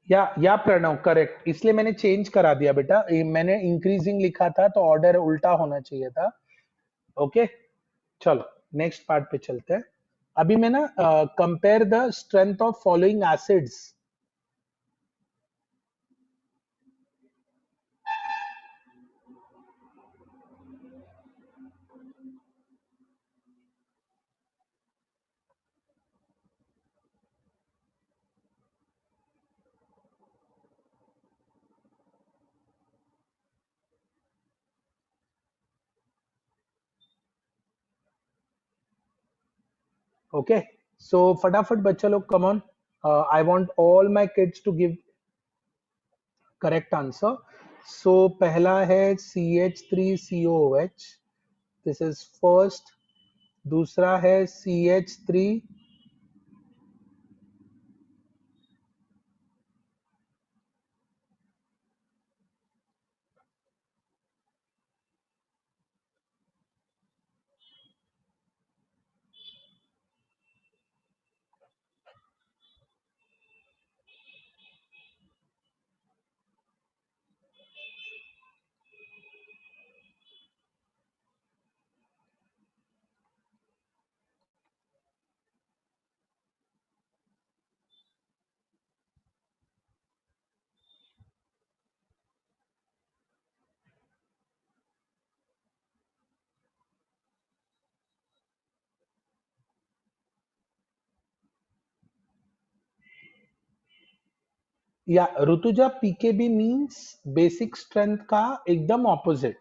Speaker 1: या प्रणव करेक्ट, इसलिए मैंने चेंज करा दिया बेटा। मैंने इंक्रीजिंग लिखा था तो ऑर्डर उल्टा होना चाहिए था। ओके, चलो नेक्स्ट पार्ट पे चलते हैं। अभी मैं ना compare the strength of following acids. Okay, so फटाफट बच्चा लोग, come on, I want all my kids to give correct answer. So पहला है CH3COOH, दिस इज फर्स्ट। दूसरा है CH3। या Rutuja, pKb means basic strength का एकदम opposite.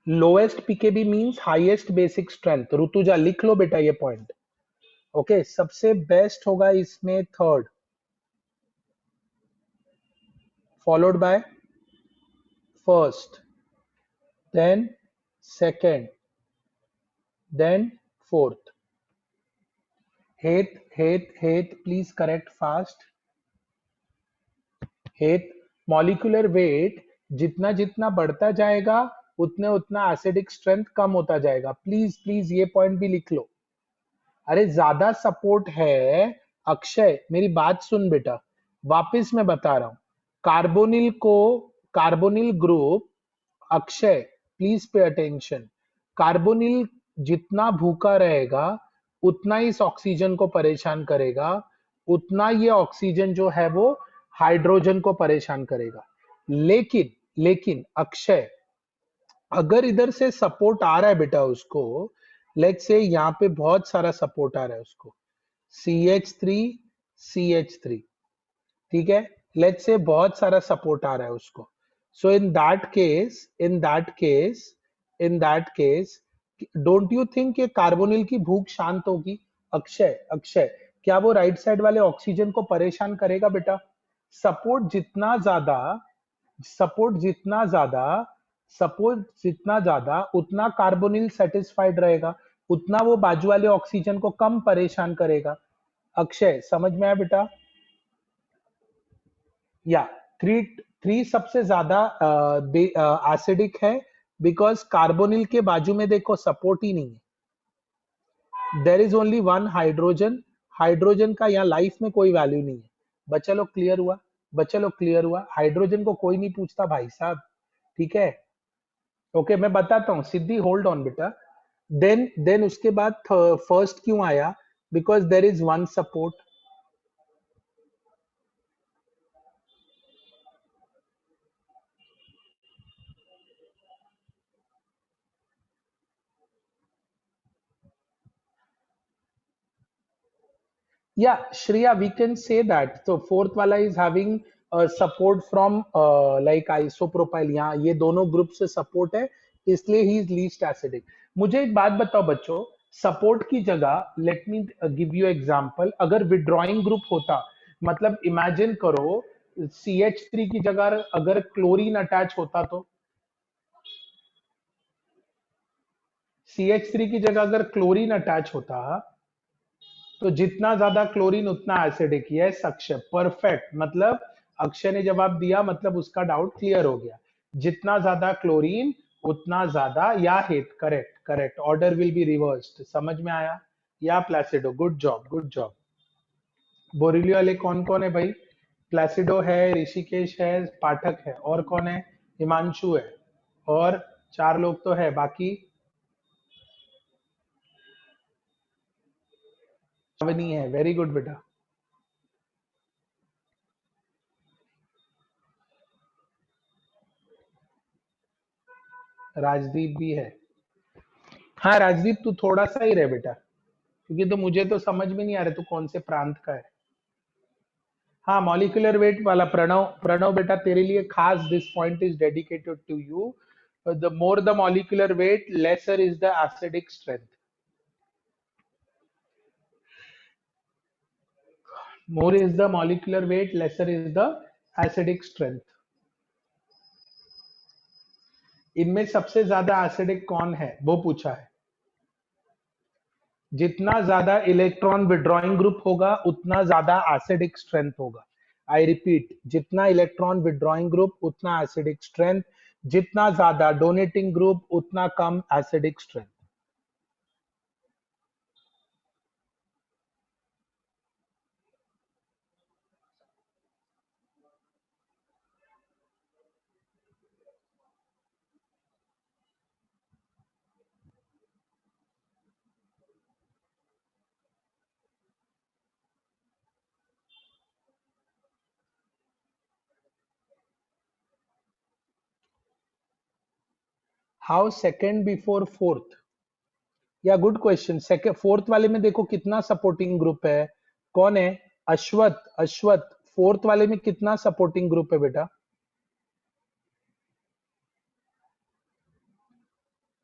Speaker 1: Lowest pKb means highest basic strength. Rutuja लिख लो बेटा ये पॉइंट। ओके, सबसे बेस्ट होगा इसमें third, followed by first, then second, then fourth. Heth please correct fast. Heth, molecular weight जितना जितना बढ़ता जाएगा उतने उतना एसिडिक स्ट्रेंथ कम होता जाएगा। प्लीज प्लीज ये पॉइंट भी लिख लो। अरे ज्यादा सपोर्ट है। अक्षय मेरी बात सुन बेटा, वापस मैं बता रहा हूं। कार्बोनिल को, carbonyl group, Akshay please pay attention. Carbonyl जितना भूखा रहेगा उतना इस ऑक्सीजन को परेशान करेगा, उतना ये ऑक्सीजन जो है वो हाइड्रोजन को परेशान करेगा। लेकिन लेकिन अक्षय, अगर इधर से सपोर्ट आ रहा है बेटा उसको, लेट्स से यहाँ पे बहुत सारा सपोर्ट आ रहा है उसको, CH3 CH3, ठीक है, लेट्स से बहुत सारा सपोर्ट आ रहा है उसको। So in that case don't you think ये कार्बोनिल की भूख शांत होगी? अक्षय अक्षय, क्या वो राइट साइड वाले ऑक्सीजन को परेशान करेगा बेटा? सपोर्ट जितना ज्यादा सपोर्ट जितना ज्यादा सपोर्ट जितना ज्यादा उतना कार्बोनिल सेटिस्फाइड रहेगा, उतना वो बाजू वाले ऑक्सीजन को कम परेशान करेगा। अक्षय समझ में आया बेटा? या थ्री थ्री सबसे ज्यादा एसिडिक है बिकॉज कार्बोनिल के बाजू में देखो सपोर्ट ही नहीं है। देर is only one hydrogen. Hydrogen का यहाँ लाइफ में कोई वैल्यू नहीं है। बच्चा लोग क्लियर हुआ? बच्चा लोग क्लियर हुआ? हाइड्रोजन को कोई नहीं पूछता भाई साहब, ठीक है? ओके मैं बताता हूँ सिद्धि, होल्ड ऑन बेटा। देन उसके बाद फर्स्ट क्यों आया? Because there is one support. Yeah, Shreya, we can say that. So fourth वाला is having support from like isopropyl, यहाँ ये दोनों ग्रुप से सपोर्ट है, इसलिए ही इज लीस्ट एसिडिक। मुझे एक बात बताओ बच्चों, सपोर्ट की जगह late me give you example, अगर विड्रॉइंग ग्रुप होता, मतलब इमेजिन करो CH3 की जगह अगर क्लोरीन अटैच होता तो, CH3 की जगह अगर क्लोरीन अटैच होता तो जितना ज्यादा क्लोरीन उतना एसिडिक। Yes Akshay, perfect. मतलब अक्षय ने जवाब दिया, मतलब उसका डाउट क्लियर हो गया। जितना ज्यादा क्लोरीन उतना ज्यादा, या hate, correct correct, order will be reversed. समझ में आया? या प्लासिडो, गुड जॉब गुड जॉब। बोरिलियो वाले कौन कौन है भाई? प्लासिडो है, ऋषिकेश है, पाठक है, और कौन है? हिमांशु है, और चार लोग तो है, बाकी श्रावणी है। वेरी गुड बेटा। राजदीप भी है। हाँ राजदीप, तू थोड़ा सा ही रहे बेटा, क्योंकि तो मुझे तो समझ में नहीं आ रहा तू कौन से प्रांत का है। हाँ मॉलिक्यूलर वेट वाला प्रणव, प्रणव बेटा तेरे लिए खास, this point is dedicated to you. The more the molecular weight lesser is the acidic strength. More is the molecular weight lesser is the acidic strength. इनमें सबसे ज्यादा एसिडिक कौन है वो पूछा है। जितना ज्यादा इलेक्ट्रॉन विड्रॉइंग ग्रुप होगा उतना ज्यादा एसिडिक स्ट्रेंथ होगा। आई रिपीट, जितना इलेक्ट्रॉन विड्रॉइंग ग्रुप उतना एसिडिक स्ट्रेंथ। जितना ज्यादा डोनेटिंग ग्रुप उतना कम acidic strength. How second before fourth? या गुड क्वेश्चन। सेकेंड फोर्थ वाले में देखो कितना सपोर्टिंग ग्रुप है। कौन है? अश्वत्थ। अश्वत्थ फोर्थ वाले में कितना सपोर्टिंग ग्रुप है बेटा?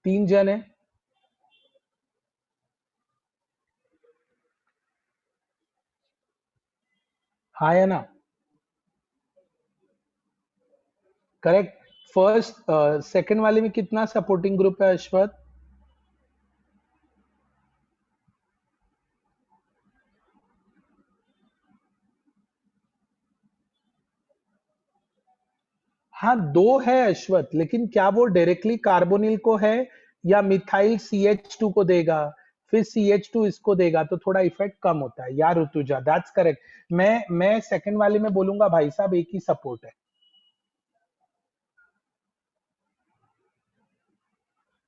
Speaker 1: 3 जन है। हाँ या ना? करेक्ट। फर्स्ट सेकंड वाले में कितना सपोर्टिंग ग्रुप है अश्वत्थ? हाँ, 2 है अश्वत्थ, लेकिन क्या वो डायरेक्टली कार्बोनिल को है या मिथाइल CH2 को देगा, फिर CH2 इसको देगा, तो थोड़ा इफेक्ट कम होता है यार। Rutuja that's correct. मैं सेकंड वाले में बोलूंगा भाई साहब एक ही सपोर्ट है।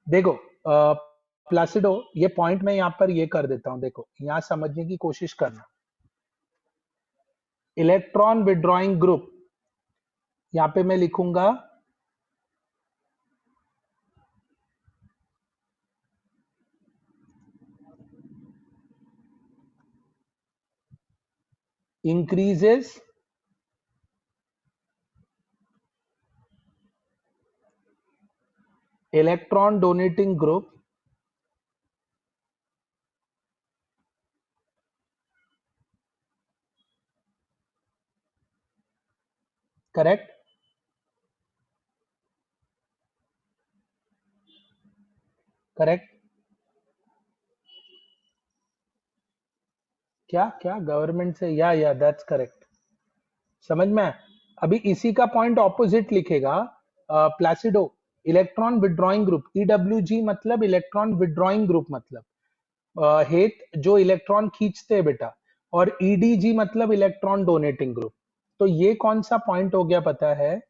Speaker 1: देखो प्लासिडो, ये पॉइंट मैं यहाँ पर ये कर देता हूँ, देखो यहाँ समझने की कोशिश करना। इलेक्ट्रॉन विड्रॉइंग ग्रुप, यहाँ पे मैं लिखूंगा increases electron donating group correct. Correct. क्या क्या गवर्नमेंट से? या दैट्स करेक्ट। समझ में आया? अभी इसी का पॉइंट ऑपोजिट लिखेगा प्लासिडो। इलेक्ट्रॉन विड्रॉइंग ग्रुप, EWG मतलब इलेक्ट्रॉन विड्रॉइंग ग्रुप, मतलब हेत जो इलेक्ट्रॉन खींचते हैं बेटा। और EDG मतलब इलेक्ट्रॉन डोनेटिंग ग्रुप। तो ये कौन सा पॉइंट हो गया पता है?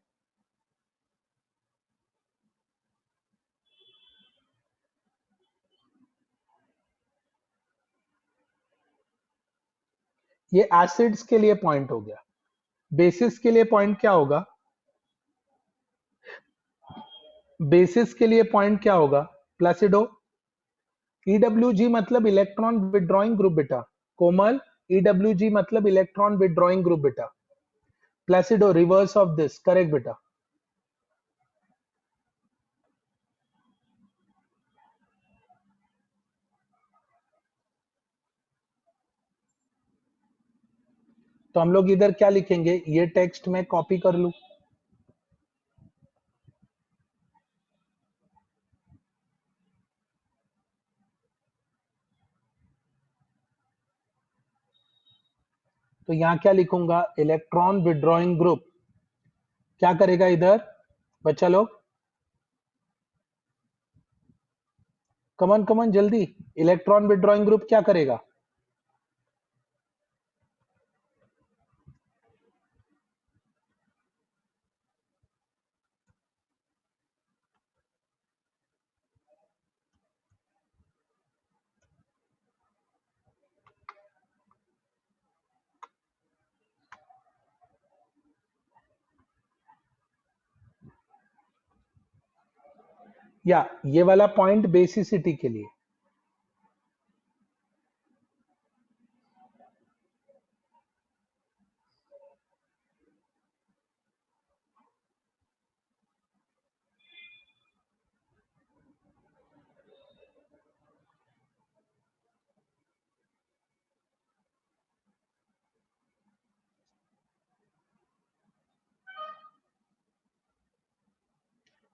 Speaker 1: ये एसिड्स के लिए पॉइंट हो गया। बेसिस के लिए पॉइंट क्या होगा? बेसिस के लिए पॉइंट क्या होगा प्लासिडो? EWG मतलब इलेक्ट्रॉन विड्रॉइंग ग्रुप बेटा। कोमल, EWG मतलब इलेक्ट्रॉन विड्रॉइंग ग्रुप बेटा। प्लासिडो रिवर्स ऑफ दिस, करेक्ट बेटा। तो हम लोग इधर क्या लिखेंगे? ये टेक्स्ट मैं कॉपी कर लूं? तो यहां क्या लिखूंगा? इलेक्ट्रॉन विड्रॉइंग ग्रुप क्या करेगा इधर? बच्चा लोग कमन कमन जल्दी। इलेक्ट्रॉन विड्रॉइंग ग्रुप क्या करेगा? या ये वाला पॉइंट बेसिसिटी के लिए।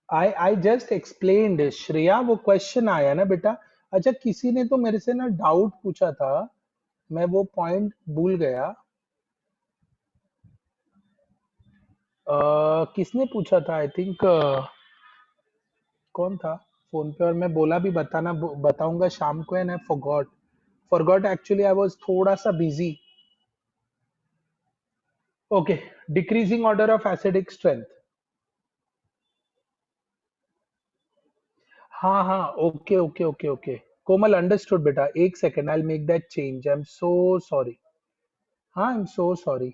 Speaker 1: आई जस्ट एक्सप्लेन्ड श्रेया, वो क्वेश्चन आया ना बेटा। अच्छा, किसी ने तो मेरे से ना डाउट पूछा था, मैं वो पॉइंट भूल गया। किसने पूछा था? आई थिंक कौन था फोन पे? और मैं बोला भी बताऊंगा शाम को, and I forgot actually, I was थोड़ा सा busy. Okay. Decreasing order of acidic strength. हाँ हाँ, okay okay okay okay. Komal understood बेटा, एक second, I make that change. I am so sorry. हाँ, I am so sorry.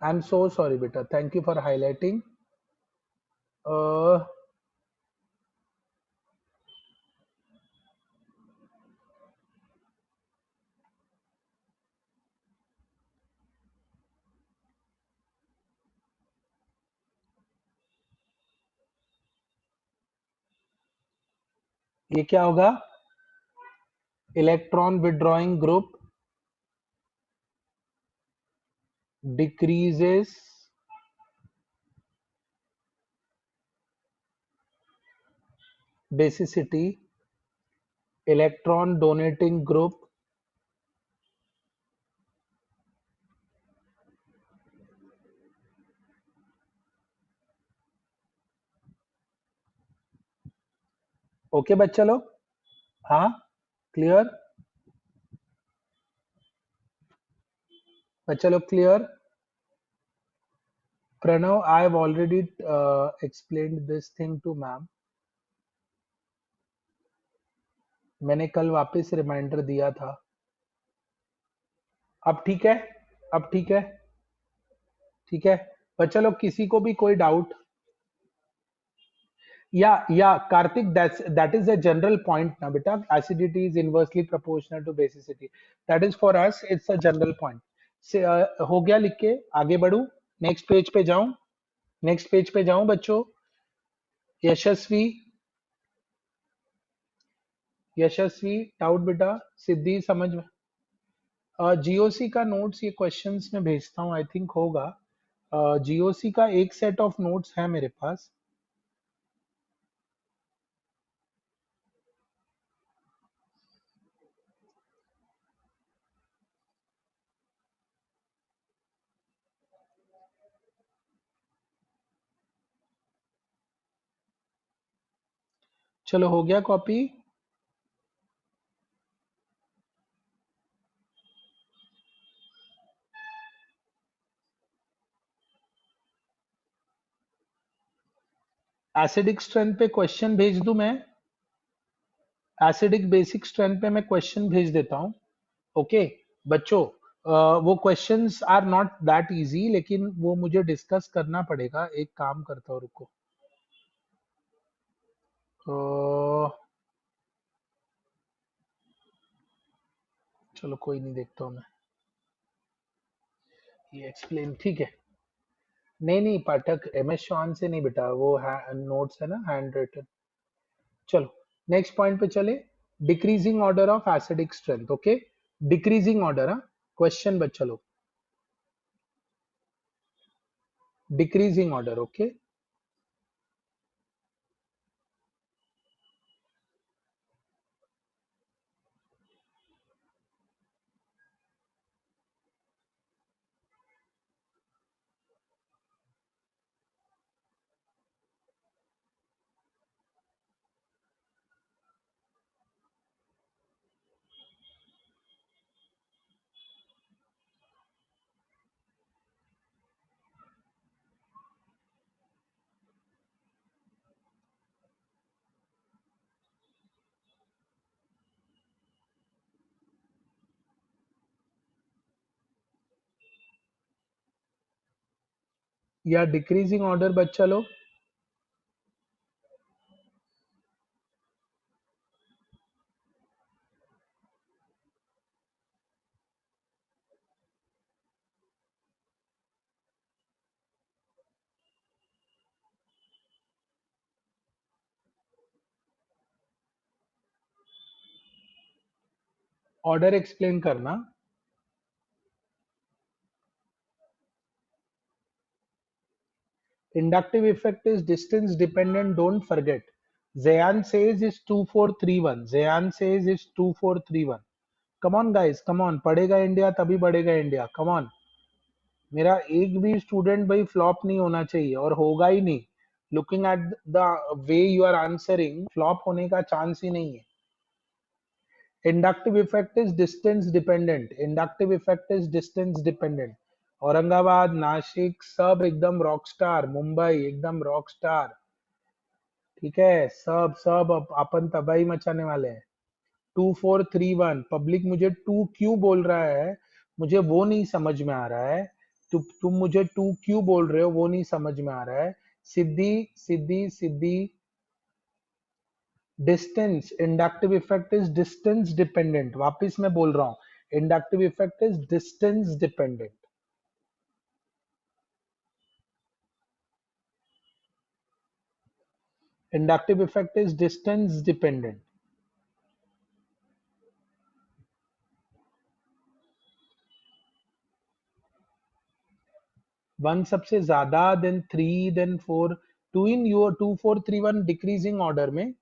Speaker 1: I am so sorry बेटा, thank you for highlighting. ये क्या होगा? Electron withdrawing group decreases basicity. Electron donating group okay बच्चा लोग. हाँ, क्लियर? बच्चा लोग clear? Pranav, I have already explained this thing to ma'am. मैंने कल वापस रिमाइंडर दिया था. अब ठीक है? अब ठीक है? ठीक है. बच्चा लोग किसी को भी कोई डाउट? या Kartik, that is a general point ना बेटा. Acidity is inversely proportional to basicity. That is for us, it's a general point. से हो गया लिख के आगे बढ़ू? नेक्स्ट पेज पे जाऊं? नेक्स्ट पेज पे जाऊं बच्चों? यशस्वी, यशस्वी डाउट बेटा? सिद्धि समझ में? जीओसी का नोट्स ये क्वेश्चंस में भेजता हूं, आई थिंक होगा. जीओसी का एक सेट ऑफ नोट्स है मेरे पास. चलो, हो गया कॉपी? एसिडिक स्ट्रेंथ पे क्वेश्चन भेज दूं मैं? एसिडिक बेसिक स्ट्रेंथ पे मैं क्वेश्चन भेज देता हूं. ओके बच्चों, वो questions are not that easy, लेकिन वो मुझे डिस्कस करना पड़ेगा. एक काम करता हूँ, रुको. चलो कोई नहीं, देखता हूँ मैं. ये एक्सप्लेन ठीक है. नहीं नहीं पाठक, एम एस शॉन से नहीं बेटा, वो नोट्स है ना, हैंड रिटन. चलो नेक्स्ट पॉइंट पे चले. Decreasing order of acidic strength. Okay, decreasing order. हाँ, क्वेश्चन बच्चा लोग, डिक्रीजिंग ऑर्डर. ओके. या डिक्रीजिंग ऑर्डर बच्चा लोग? ऑर्डर एक्सप्लेन करना. Inductive effect is distance dependent, don't forget. Zayan says is 2431. Zayan says is 2431. Come on guys, come on. पढ़ेगा India तभी बढ़ेगा इंडिया. Come on. मेरा एक भी स्टूडेंट भाई फ्लॉप नहीं होना चाहिए, और होगा ही नहीं। Looking at the way you are answering, flop होने का चांस ही नहीं है। Inductive effect is distance dependent, inductive effect is distance dependent. Aurangabad, Nashik सब एकदम रॉक स्टार, मुंबई एकदम रॉक स्टार। ठीक है, सब सब अपन तबाही मचाने वाले हैं। 2431 पब्लिक मुझे टू क्यों बोल रहा है, मुझे वो नहीं समझ में आ रहा है। तुम मुझे टू क्यों बोल रहे हो वो नहीं समझ में आ रहा है। Siddhi Siddhi Siddhi, distance, inductive effect is distance dependent, वापिस मैं बोल रहा हूं, inductive effect is distance dependent. Inductive effect is distance dependent. One सबसे ज्यादा, then three, then four, two in your 2431 decreasing order में।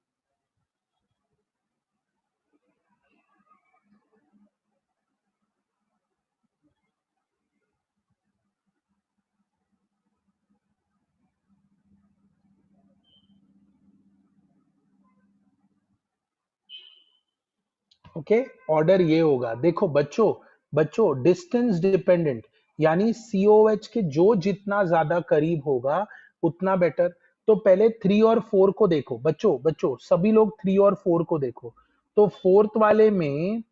Speaker 1: ओके, ऑर्डर ये होगा, देखो बच्चों, बच्चों डिस्टेंस डिपेंडेंट, यानी सीओएच के जो जितना ज्यादा करीब होगा उतना बेटर। तो पहले थ्री और फोर को देखो बच्चों, बच्चों सभी लोग थ्री और फोर को देखो। तो फोर्थ वाले में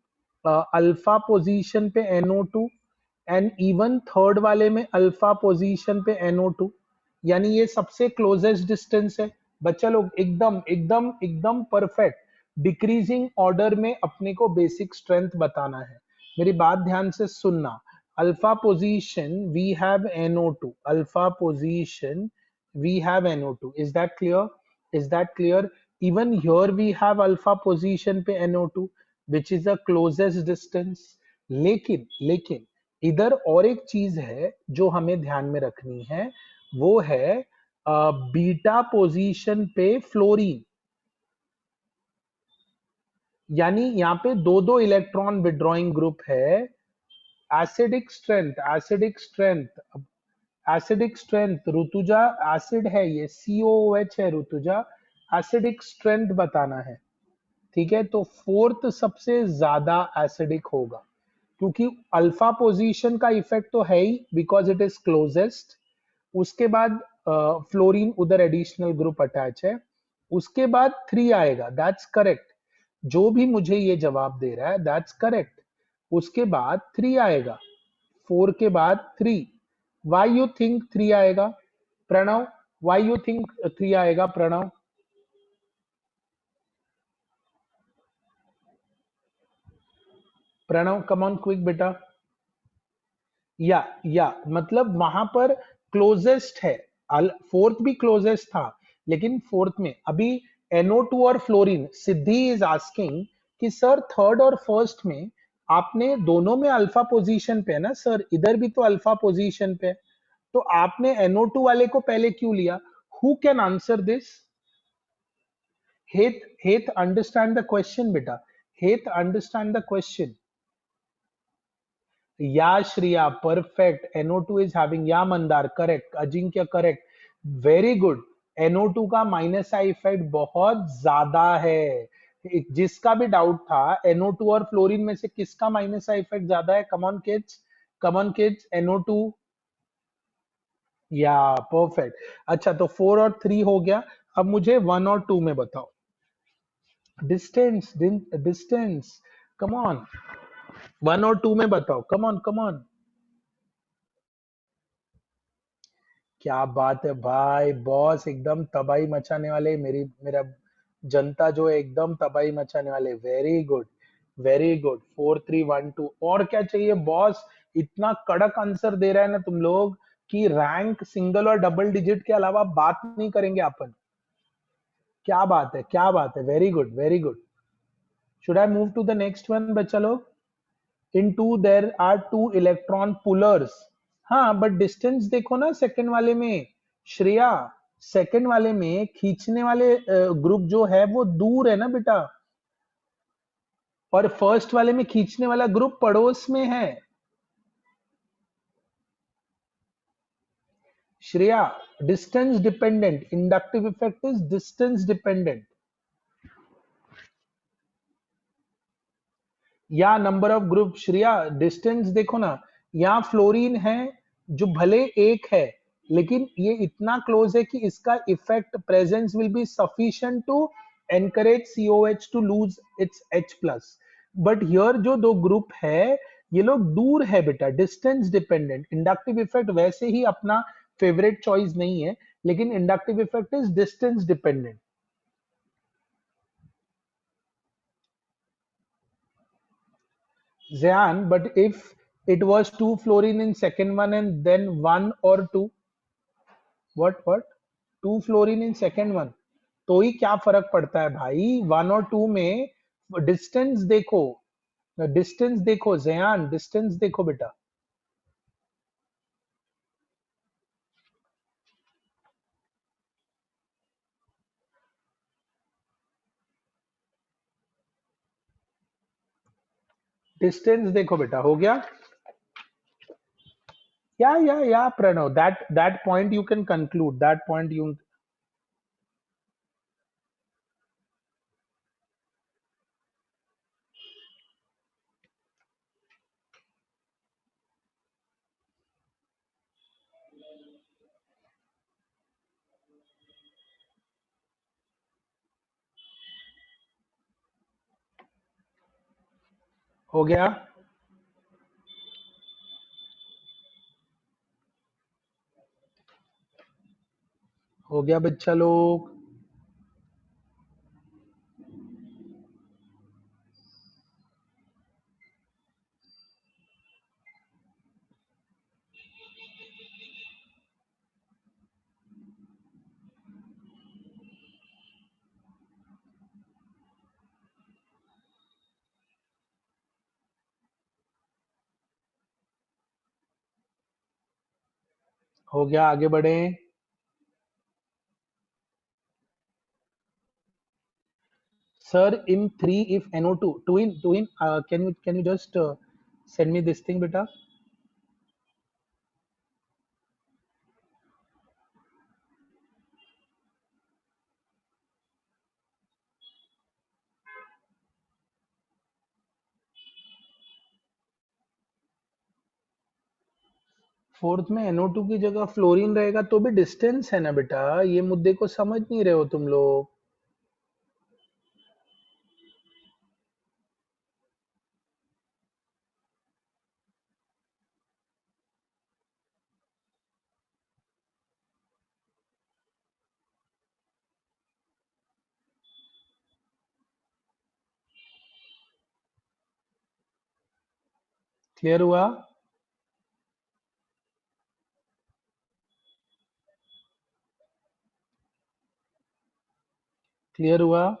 Speaker 1: अल्फा पोजीशन पे NO2, एंड इवन थर्ड वाले में अल्फा पोजीशन पे NO2, यानी ये सबसे क्लोजेस्ट डिस्टेंस है। बच्चा लोग एकदम एकदम एकदम परफेक्ट। डिक्रीजिंग ऑर्डर में अपने को बेसिक स्ट्रेंथ बताना है, मेरी बात ध्यान से सुनना। Alpha position we have NO2, alpha position we have NO2, is that clear, is that clear? even here we have alpha position पे NO2 which is the closest distance। लेकिन लेकिन इधर और एक चीज है जो हमें ध्यान में रखनी है, वो है बीटा पोजीशन पे फ्लोरीन, यानी यहाँ पे दो दो इलेक्ट्रॉन विड्रॉइंग ग्रुप है। Acidic strength, acidic strength, acidic strength Rutuja, acid है ये, COOH है ऋतुजा, एसिडिक स्ट्रेंथ बताना है। ठीक है, तो फोर्थ सबसे ज्यादा एसिडिक होगा, क्योंकि अल्फा पोजीशन का इफेक्ट तो है ही बिकॉज इट इज क्लोजेस्ट। उसके बाद फ्लोरीन उधर एडिशनल ग्रुप अटैच है। उसके बाद थ्री आएगा, दैट्स करेक्ट। जो भी मुझे ये जवाब दे रहा है दैट्स करेक्ट। उसके बाद थ्री आएगा, फोर के बाद three. Why you think three आएगा Pranav, why you think three आएगा Pranav? Pranav come on quick बेटा। या मतलब वहां पर क्लोजेस्ट है, फोर्थ भी क्लोजेस्ट था, लेकिन फोर्थ में अभी NO2 और फ्लोरीन। सिद्धि इज आस्किंग कि सर थर्ड और फर्स्ट में आपने दोनों में अल्फा पोजीशन पे है ना सर, इधर भी तो अल्फा पोजीशन पे है, तो आपने NO2 वाले को पहले क्यों लिया? Who can answer this? हेत, हेत अंडरस्टैंड द क्वेश्चन बेटा, हेत अंडरस्टैंड द क्वेश्चन। या Shriya perfect, NO2 is having, या Mandar correct, Ajinkya correct, very good. NO2 का माइनस आई इफेक्ट बहुत ज्यादा है। जिसका भी डाउट था NO2 और फ्लोरीन में से किसका माइनस आई इफेक्ट ज्यादा है, come on kids, come on kids, NO2। या परफेक्ट। अच्छा, तो फोर और थ्री हो गया, अब मुझे वन और टू में बताओ। Distance, distance, come on, one और टू में बताओ, कम ऑन कम ऑन। क्या बात है भाई, बॉस एकदम तबाही मचाने वाले, मेरा जनता जो है एकदम तबाही मचाने वाले। Very good, very good, 4312। और क्या चाहिए बॉस, इतना कड़क आंसर दे रहा है ना तुम लोग कि रैंक सिंगल और डबल डिजिट के अलावा बात नहीं करेंगे अपन। क्या बात है, क्या बात है, very good, very good. Should I move to the next one बच्चा लोग? In two there are two electron pullers. हाँ बट डिस्टेंस देखो ना सेकंड वाले में, श्रेया, सेकंड वाले में खींचने वाले ग्रुप जो है वो दूर है ना बेटा, और फर्स्ट वाले में खींचने वाला ग्रुप पड़ोस में है। Shreya, distance dependent. Inductive effect is distance dependent. या number of group, Shreya distance देखो ना, यहाँ फ्लोरीन है जो भले एक है, लेकिन ये इतना क्लोज है कि इसका effect presence will be sufficient to encourage COH to lose its H plus. But here जो दो ग्रुप है, ये लोग दूर है बेटा, डिस्टेंस डिपेंडेंट। इंडक्टिव इफेक्ट वैसे ही अपना फेवरेट चॉइस नहीं है, लेकिन inductive effect is distance dependent. Zayan, but if it was two fluorine in second one and then one or two, what? Two fluorine in second one, तो ही क्या फर्क पड़ता है भाई, वन और टू में डिस्टेंस देखो, डिस्टेंस देखो जयान, डिस्टेंस देखो बेटा। डिस्टेंस देखो बेटा, हो गया। या Pranav, that point you can conclude, that point you. हो गया, हो गया बच्चा लोग। हो गया, आगे बढ़े। Sir, in 3, if NO2, twin, can you just send me this thing, beta? Fourth में NO2 की जगह फ्लोरीन रहेगा तो भी डिस्टेंस है ना बेटा, ये मुद्दे को समझ नहीं रहे हो तुम लोग। क्लियर हुआ? क्लियर हुआ?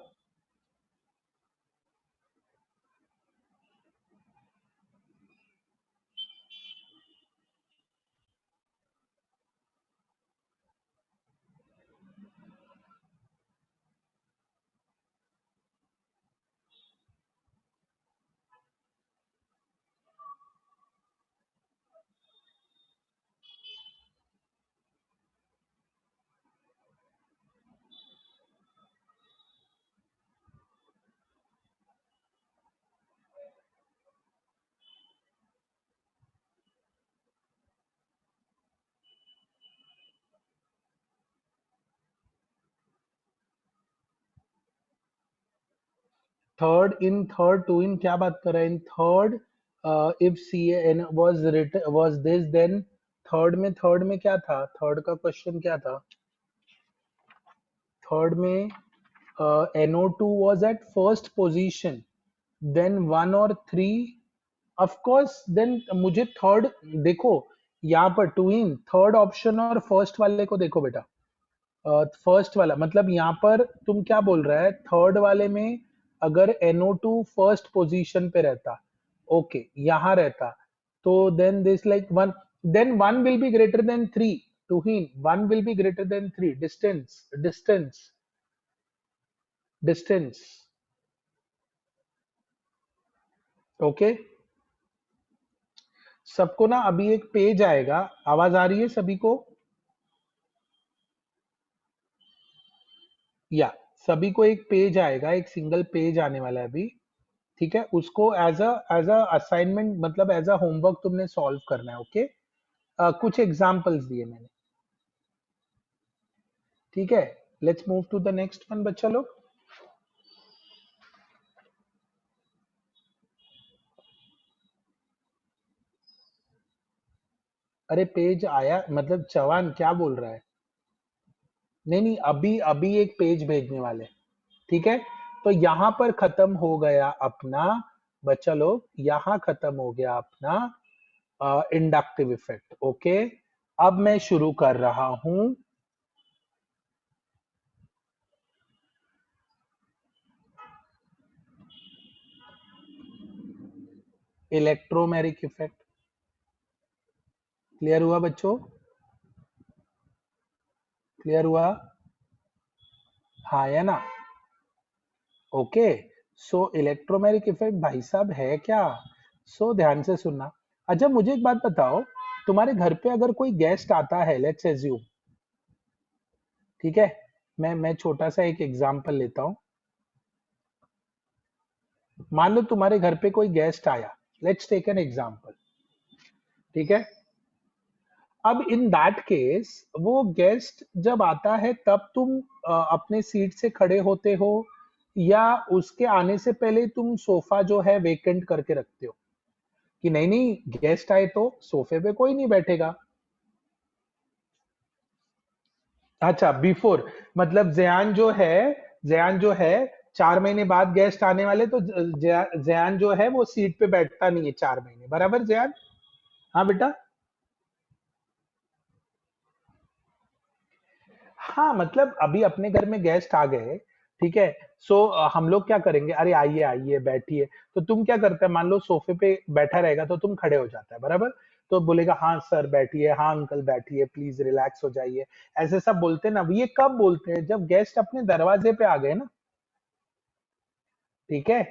Speaker 1: थर्ड टू इन क्या बात कर रहा है, in third if CAN was this, then third में क्या था, थर्ड का क्वेश्चन क्या था? थर्ड में NO2 was at first position, then 1 और 3, ऑफ कोर्स। देन मुझे थर्ड देखो, यहाँ पर टू इन थर्ड ऑप्शन और फर्स्ट वाले को देखो बेटा। फर्स्ट वाला मतलब यहाँ पर तुम क्या बोल रहा है, थर्ड वाले में अगर NO2 फर्स्ट पोजीशन पे रहता, ओके यहाँ रहता, तो then this like one, then one will be greater than three. Two ही one will be greater than three, distance distance distance. Okay, सबको ना अभी एक पेज आएगा, आवाज आ रही है सभी को? या सभी को एक पेज आएगा, एक सिंगल पेज आने वाला है अभी, ठीक है, उसको एज अ असाइनमेंट मतलब एज अ होमवर्क तुमने सॉल्व करना है, ओके। कुछ एग्जांपल्स दिए मैंने, ठीक है। Let's move to the next one बच्चा लोग। अरे पेज आया मतलब चवान क्या बोल रहा है? नहीं नहीं, अभी अभी एक पेज भेजने वाले, ठीक है। तो यहाँ पर खत्म हो गया अपना, बच्चा लोग यहाँ खत्म हो गया अपना इंडक्टिव इफेक्ट, ओके। अब मैं शुरू कर रहा हूं इलेक्ट्रोमेरिक इफेक्ट। क्लियर हुआ बच्चों? क्लियर हुआ? हाँ या ना? ओके। सो इलेक्ट्रोमेरिक इफेक्ट भाई साहब है क्या? सो ध्यान से सुनना। अच्छा मुझे एक बात बताओ, तुम्हारे घर पे अगर कोई गेस्ट आता है, लेट्स एज्यूम, ठीक है, मैं छोटा सा एक एग्जांपल लेता हूँ। मान लो तुम्हारे घर पे कोई गेस्ट आया, लेट्स टेक एन एग्जांपल, ठीक है। अब इन दैट केस वो गेस्ट जब आता है तब तुम अपने सीट से खड़े होते हो, या उसके आने से पहले तुम सोफा जो है वेकेंट करके रखते हो कि नहीं नहीं गेस्ट आए तो सोफे पे कोई नहीं बैठेगा? अच्छा बिफोर, मतलब जयान जो है 4 महीने बाद गेस्ट आने वाले, तो जयान जो है वो सीट पे बैठता नहीं है 4 महीने, बराबर जयान? हाँ बेटा। हाँ मतलब अभी अपने घर में गेस्ट आ गए, ठीक है। सो हम लोग क्या करेंगे, अरे आइए आइए बैठिए, तो तुम क्या करते हैं, मान लो सोफे पे बैठा रहेगा तो तुम खड़े हो जाता है, बराबर। तो बोलेगा हाँ सर बैठिए, हाँ अंकल बैठिए, प्लीज रिलैक्स हो जाइए, ऐसे सब बोलते हैं ना। ये कब बोलते हैं? जब गेस्ट अपने दरवाजे पे आ गए ना, ठीक है।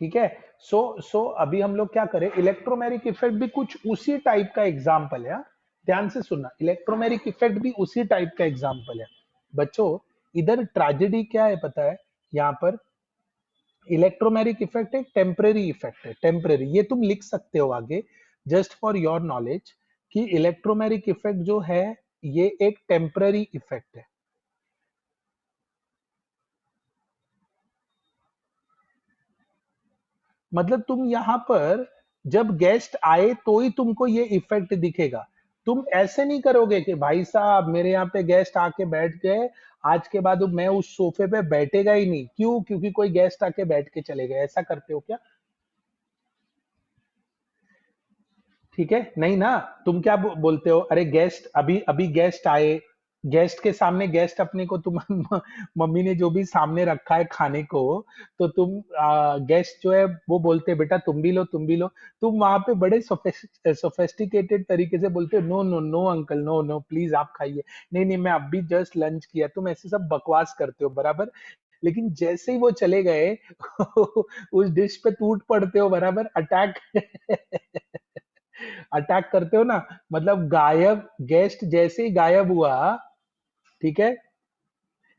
Speaker 1: ठीक है। सो अभी हम लोग क्या करें, इलेक्ट्रोमैग्नेटिक इफेक्ट भी कुछ उसी टाइप का एग्जाम्पल है, हाँ? ध्यान से सुनना, इलेक्ट्रोमैग्नेटिक इफेक्ट भी उसी टाइप का एग्जाम्पल है बच्चों। इधर ट्रेजेडी क्या है पता है? यहाँ पर इलेक्ट्रोमैग्नेटिक इफेक्ट एक टेम्परेरी इफेक्ट है, टेम्परेरी, ये तुम लिख सकते हो आगे, जस्ट फॉर योर नॉलेज, कि इलेक्ट्रोमैग्नेटिक इफेक्ट जो है ये एक टेम्परेरी इफेक्ट है। मतलब तुम यहाँ पर जब गेस्ट आए तो ही तुमको ये इफेक्ट दिखेगा। तुम ऐसे नहीं करोगे कि भाई साहब मेरे यहाँ पे गेस्ट आके बैठ गए, आज के बाद मैं उस सोफे पे बैठेगा ही नहीं, क्यों? क्योंकि कोई गेस्ट आके बैठ के चले गए, ऐसा करते हो क्या? ठीक है, नहीं ना। तुम क्या बोलते हो, अरे गेस्ट अभी अभी गेस्ट आए, गेस्ट के सामने गेस्ट अपने को तुम मम्मी ने जो भी सामने रखा है खाने को, तो तुम गेस्ट जो है वो बोलते हैं बेटा तुम भी लो तुम भी लो। तुम वहां पे बड़े सोफेस्टिकेटेड तरीके से बोलते हो no no no uncle no no please आप खाइए, नहीं नहीं मैं अभी जस्ट लंच किया, तुम ऐसे सब बकवास करते हो, बराबर। लेकिन जैसे ही वो चले गए उस डिश पे टूट पड़ते हो, बराबर, अटैक अटैक करते हो ना। मतलब गायब, गेस्ट जैसे ही गायब हुआ, ठीक है,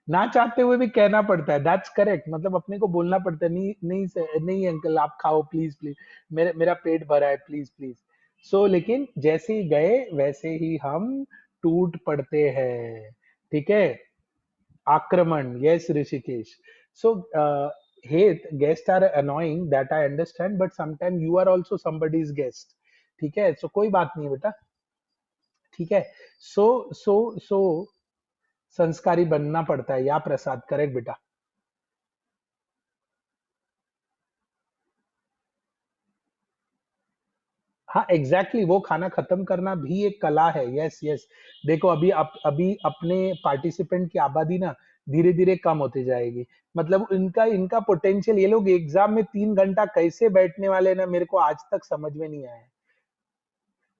Speaker 1: ना चाहते हुए भी कहना पड़ता है, दैट्स करेक्ट, मतलब अपने को बोलना पड़ता है, नहीं नहीं नहीं अंकल आप खाओ प्लीज प्लीज, मेरे मेरा पेट भरा है प्लीज प्लीज। सो लेकिन जैसे ही गए वैसे ही हम टूट पड़ते हैं, ठीक है। आक्रमण, yes Rishikesh. So hate guest are annoying that I understand, but sometime you are also somebody's guest, ठीक है। सो कोई बात नहीं बेटा, ठीक है। सो सो संस्कारी बनना पड़ता है, या प्रसाद, करेक्ट बेटा। हाँ एग्जैक्टली exactly, वो खाना खत्म करना भी एक कला है, यस यस। देखो अभी अभी अपने पार्टिसिपेंट की आबादी ना धीरे धीरे कम होती जाएगी, मतलब इनका इनका पोटेंशियल, ये लोग एग्जाम में 3 घंटा कैसे बैठने वाले हैं ना, मेरे को आज तक समझ में नहीं आया।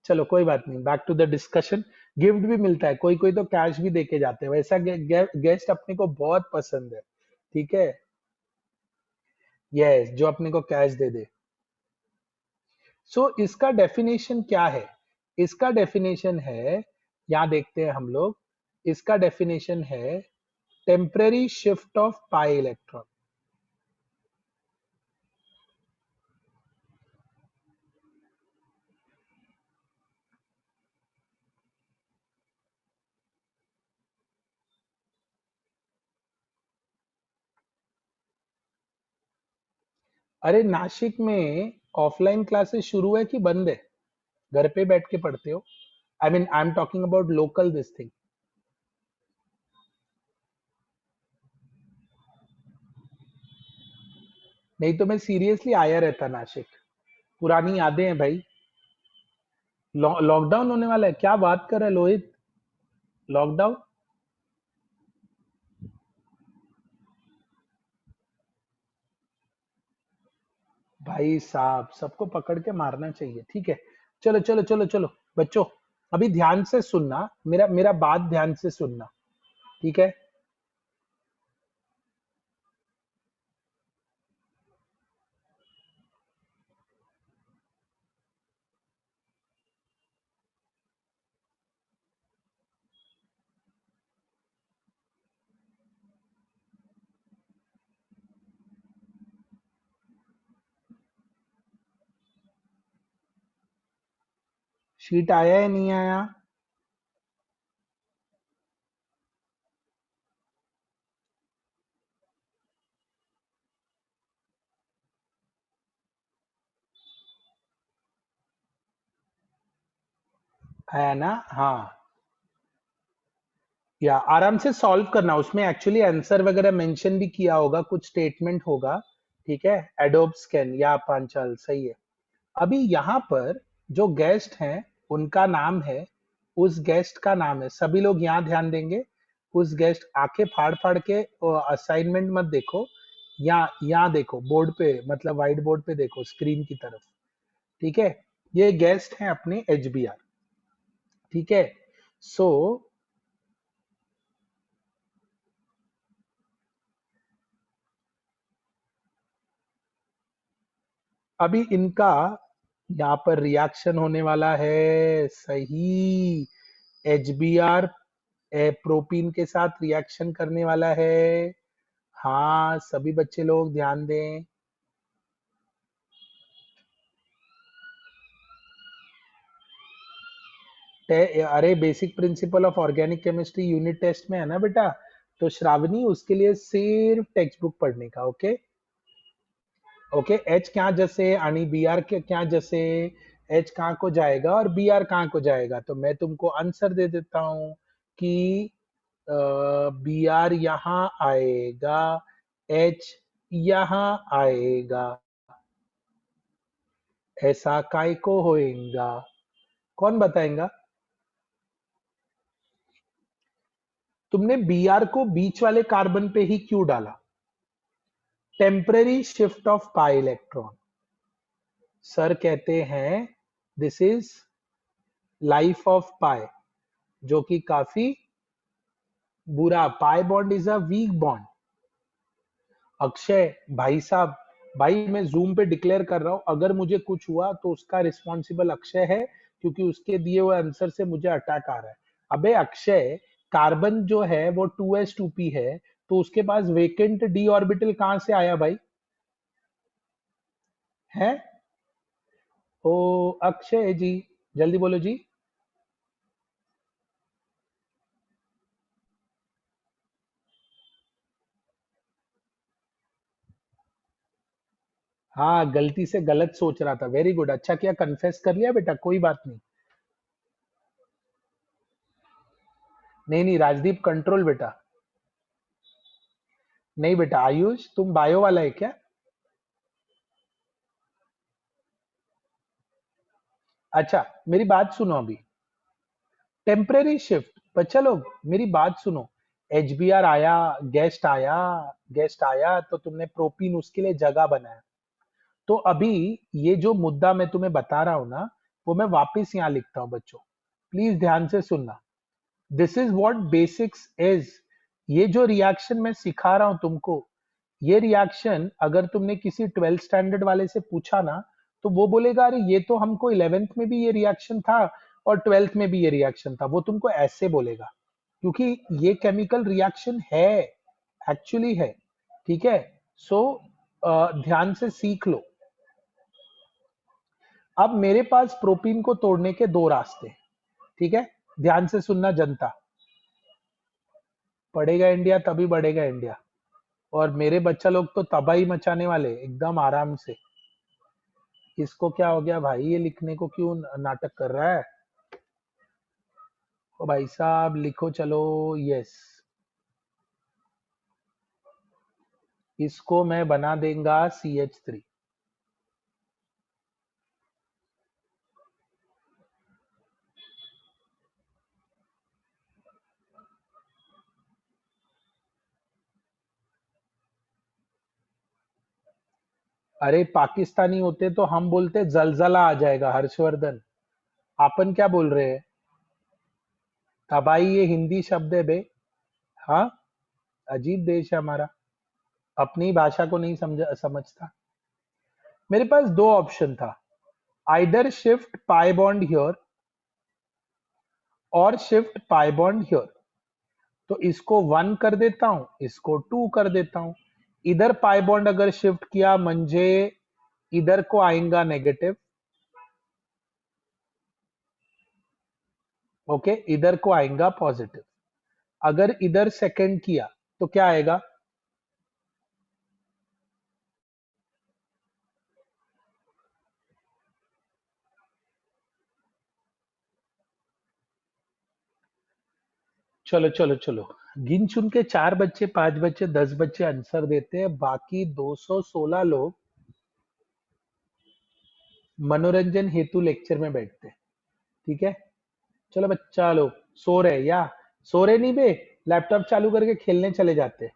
Speaker 1: चलो कोई बात नहीं, back to the discussion. Gift भी मिलता है, कोई कोई तो कैश भी देके जाते हैं, वैसा गेस्ट अपने को बहुत पसंद है, ठीक है। यस, जो अपने को कैश दे दे। सो इसका डेफिनेशन क्या है? इसका डेफिनेशन है, यहाँ देखते हैं हम लोग, इसका डेफिनेशन है temporary shift of pi electron. अरे नासिक में ऑफलाइन क्लासेस शुरू है कि बंद है? घर पे बैठ के पढ़ते हो? I mean I am talking about local this thing. नहीं तो मैं सीरियसली आया रहता नासिक। पुरानी यादें हैं भाई। लॉकडाउन होने वाला है? क्या बात कर रहा है लोहित? लॉकडाउन? भाई साहब सबको पकड़ के मारना चाहिए। ठीक है, चलो चलो चलो चलो बच्चों, अभी ध्यान से सुनना, मेरा मेरा बात ध्यान से सुनना। ठीक है, शीट आया है नहीं आया? आया ना? हाँ, या आराम से सॉल्व करना, उसमें एक्चुअली आंसर वगैरह मेंशन भी किया होगा, कुछ स्टेटमेंट होगा। ठीक है, एडोब स्कैन या पांचाल सही है। अभी यहाँ पर जो गेस्ट हैं उनका नाम है, उस गेस्ट का नाम है, सभी लोग यहाँ ध्यान देंगे। उस गेस्ट, आंखें फाड़ फाड़ के असाइनमेंट मत देखो, यहाँ देखो बोर्ड पे, मतलब व्हाइट बोर्ड पे देखो, स्क्रीन की तरफ। ठीक है, ये गेस्ट हैं अपने एचबीआर। ठीक है, सो अभी इनका यहाँ पर रिएक्शन होने वाला है, सही। एचबीआर प्रोपीन के साथ रिएक्शन करने वाला है। हाँ, सभी बच्चे लोग ध्यान दें। अरे basic principle of organic chemistry unit test में है ना बेटा, तो श्रावणी उसके लिए सिर्फ टेक्स्ट बुक पढ़ने का। Okay, okay. एच क्या जैसे आणि बी आर के क्या जैसे, एच कहाँ को जाएगा और बी आर कहाँ को जाएगा, तो मैं तुमको आंसर दे देता हूँ कि बी आर यहाँ आएगा, एच यहाँ आएगा। ऐसा काय को होएगा? कौन बताएगा? तुमने बी आर को बीच वाले कार्बन पे ही क्यों डाला? Temporary shift of pi electron. Sir कहते हैं दिस इज लाइफ ऑफ पाई, जो कि काफी बुरा, pi bond is a weak bond. Akshay भाई साहब, भाई मैं जूम पे डिक्लेयर कर रहा हूं, अगर मुझे कुछ हुआ तो उसका रिस्पॉन्सिबल अक्षय है, क्योंकि उसके दिए हुए आंसर से मुझे अटैक आ रहा है। अबे अक्षय, कार्बन जो है वो 2s2p है, तो उसके पास वेकेंट डी ऑर्बिटल कहां से आया भाई? है? ओ अक्षय जी, जल्दी बोलो जी। हाँ, गलती से गलत सोच रहा था, वेरी गुड, अच्छा किया कन्फेस कर लिया बेटा, कोई बात नहीं। नहीं नहीं राजदीप, कंट्रोल बेटा। नहीं बेटा, आयुष तुम बायो वाला है क्या? अच्छा, मेरी बात सुनो अभी। टेम्परेरी शिफ्ट, बच्चा लोग मेरी बात सुनो। एचबीआर आया, गेस्ट आया, गेस्ट आया तो तुमने प्रोपीन उसके लिए जगह बनाया। तो अभी ये जो मुद्दा मैं तुम्हें बता रहा हूं ना, वो मैं वापस यहाँ लिखता हूँ बच्चों, प्लीज ध्यान से सुनना। This is what basics is. ये जो रिएक्शन मैं सिखा रहा हूं तुमको, ये रिएक्शन अगर तुमने किसी 12th स्टैंडर्ड वाले से पूछा ना, तो वो बोलेगा अरे ये तो हमको 11th में भी ये रिएक्शन था और 12th में भी ये रिएक्शन था, वो तुमको ऐसे बोलेगा। क्योंकि ये केमिकल रिएक्शन है, एक्चुअली है। ठीक है, सो ध्यान से सीख लो। अब मेरे पास प्रोपीन को तोड़ने के दो रास्ते हैं। ठीक है, ध्यान से सुनना जनता। पढ़ेगा इंडिया तभी बढ़ेगा इंडिया, और मेरे बच्चा लोग तो तबाही मचाने वाले एकदम आराम से। इसको क्या हो गया भाई, ये लिखने को क्यों नाटक कर रहा है? ओ भाई साहब लिखो चलो। यस, इसको मैं बना देगा CH3। अरे पाकिस्तानी होते तो हम बोलते जलजला आ जाएगा हर्षवर्धन। आपन क्या बोल रहे हैं? तबाही ये हिंदी शब्द है बे। हाँ, अजीब देश है हमारा, अपनी भाषा को नहीं समझता। मेरे पास दो ऑप्शन था, either shift pi bond here और शिफ्ट पाई बॉन्ड हियर। तो इसको 1 कर देता हूं, इसको 2 कर देता हूं। इधर पाई बॉन्ड अगर शिफ्ट किया म्हणजे इधर को आएगा नेगेटिव। ओके, इधर को आएगा पॉजिटिव। अगर इधर सेकंड किया तो क्या आएगा? चलो चलो चलो, गिन चुन के 4 बच्चे, 5 बच्चे, 10 बच्चे आंसर देते हैं, बाकी 216 लोग मनोरंजन हेतु लेक्चर में बैठते हैं। ठीक है, चलो बच्चा लोग सो रहे या सो रहे नहीं बे, लैपटॉप चालू करके खेलने चले जाते हैं।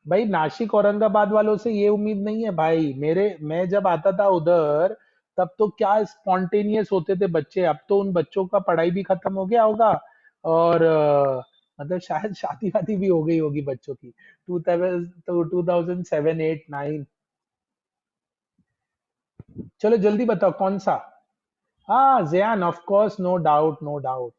Speaker 1: भाई नासिक औरंगाबाद वालों से ये उम्मीद नहीं है भाई। मैं जब आता था उधर, तब तो क्या स्पॉन्टेनियस होते थे बच्चे। अब तो उन बच्चों का पढ़ाई भी खत्म हो गया होगा, और मतलब शायद शादी वादी भी हो गई होगी बच्चों की। 2007 8 9। चलो जल्दी बताओ कौन सा। हाँ Jayan, of course, no doubt no doubt.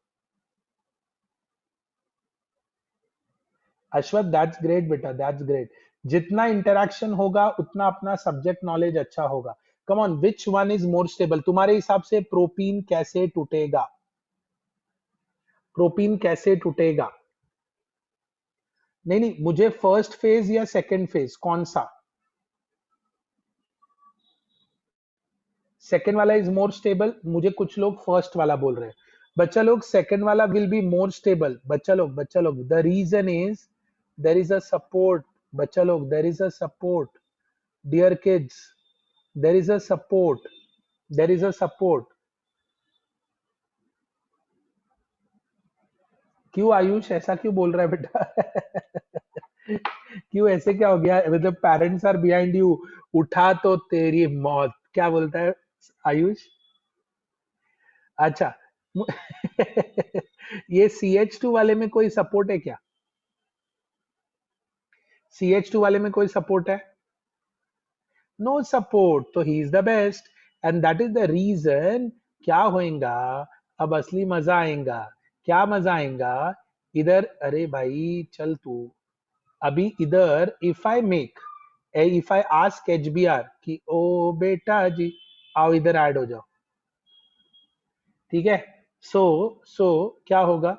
Speaker 1: Ashwath, that's great बेटा, दैट्स ग्रेट। जितना इंटरेक्शन होगा उतना अपना सब्जेक्ट नॉलेज अच्छा होगा। Come on, which one is more stable तुम्हारे हिसाब से? प्रोटीन कैसे टूटेगा? प्रोटीन कैसे टूटेगा? नहीं नहीं, मुझे फर्स्ट फेज या सेकंड फेज कौन सा? सेकंड वाला इज मोर स्टेबल। मुझे कुछ लोग फर्स्ट वाला बोल रहे हैं। बच्चा लोग सेकंड वाला विल बी मोर स्टेबल। बच्चा लोग the reason is there is a support. बच्चा लोग there is a support, dear kids, there is a support, there is a support. क्यों आयुष ऐसा क्यों बोल रहा है बेटा? क्यों, ऐसे क्या हो गया? मतलब पेरेंट्स आर बिहाइंड यू, उठा तो तेरी मौत, क्या बोलता है आयुष? अच्छा। ये CH2 वाले में कोई सपोर्ट है क्या? CH2 वाले में कोई सपोर्ट है? नो सपोर्ट, तो he is the best, and that is the reason. क्या होएगा? अब असली मजा आएगा। क्या मजा आएगा? इधर, अरे भाई चल तू, अभी इधर if I make, if I ask HBR कि ओ बेटा जी आओ इधर ऐड हो जाओ। ठीक है, सो सो क्या होगा?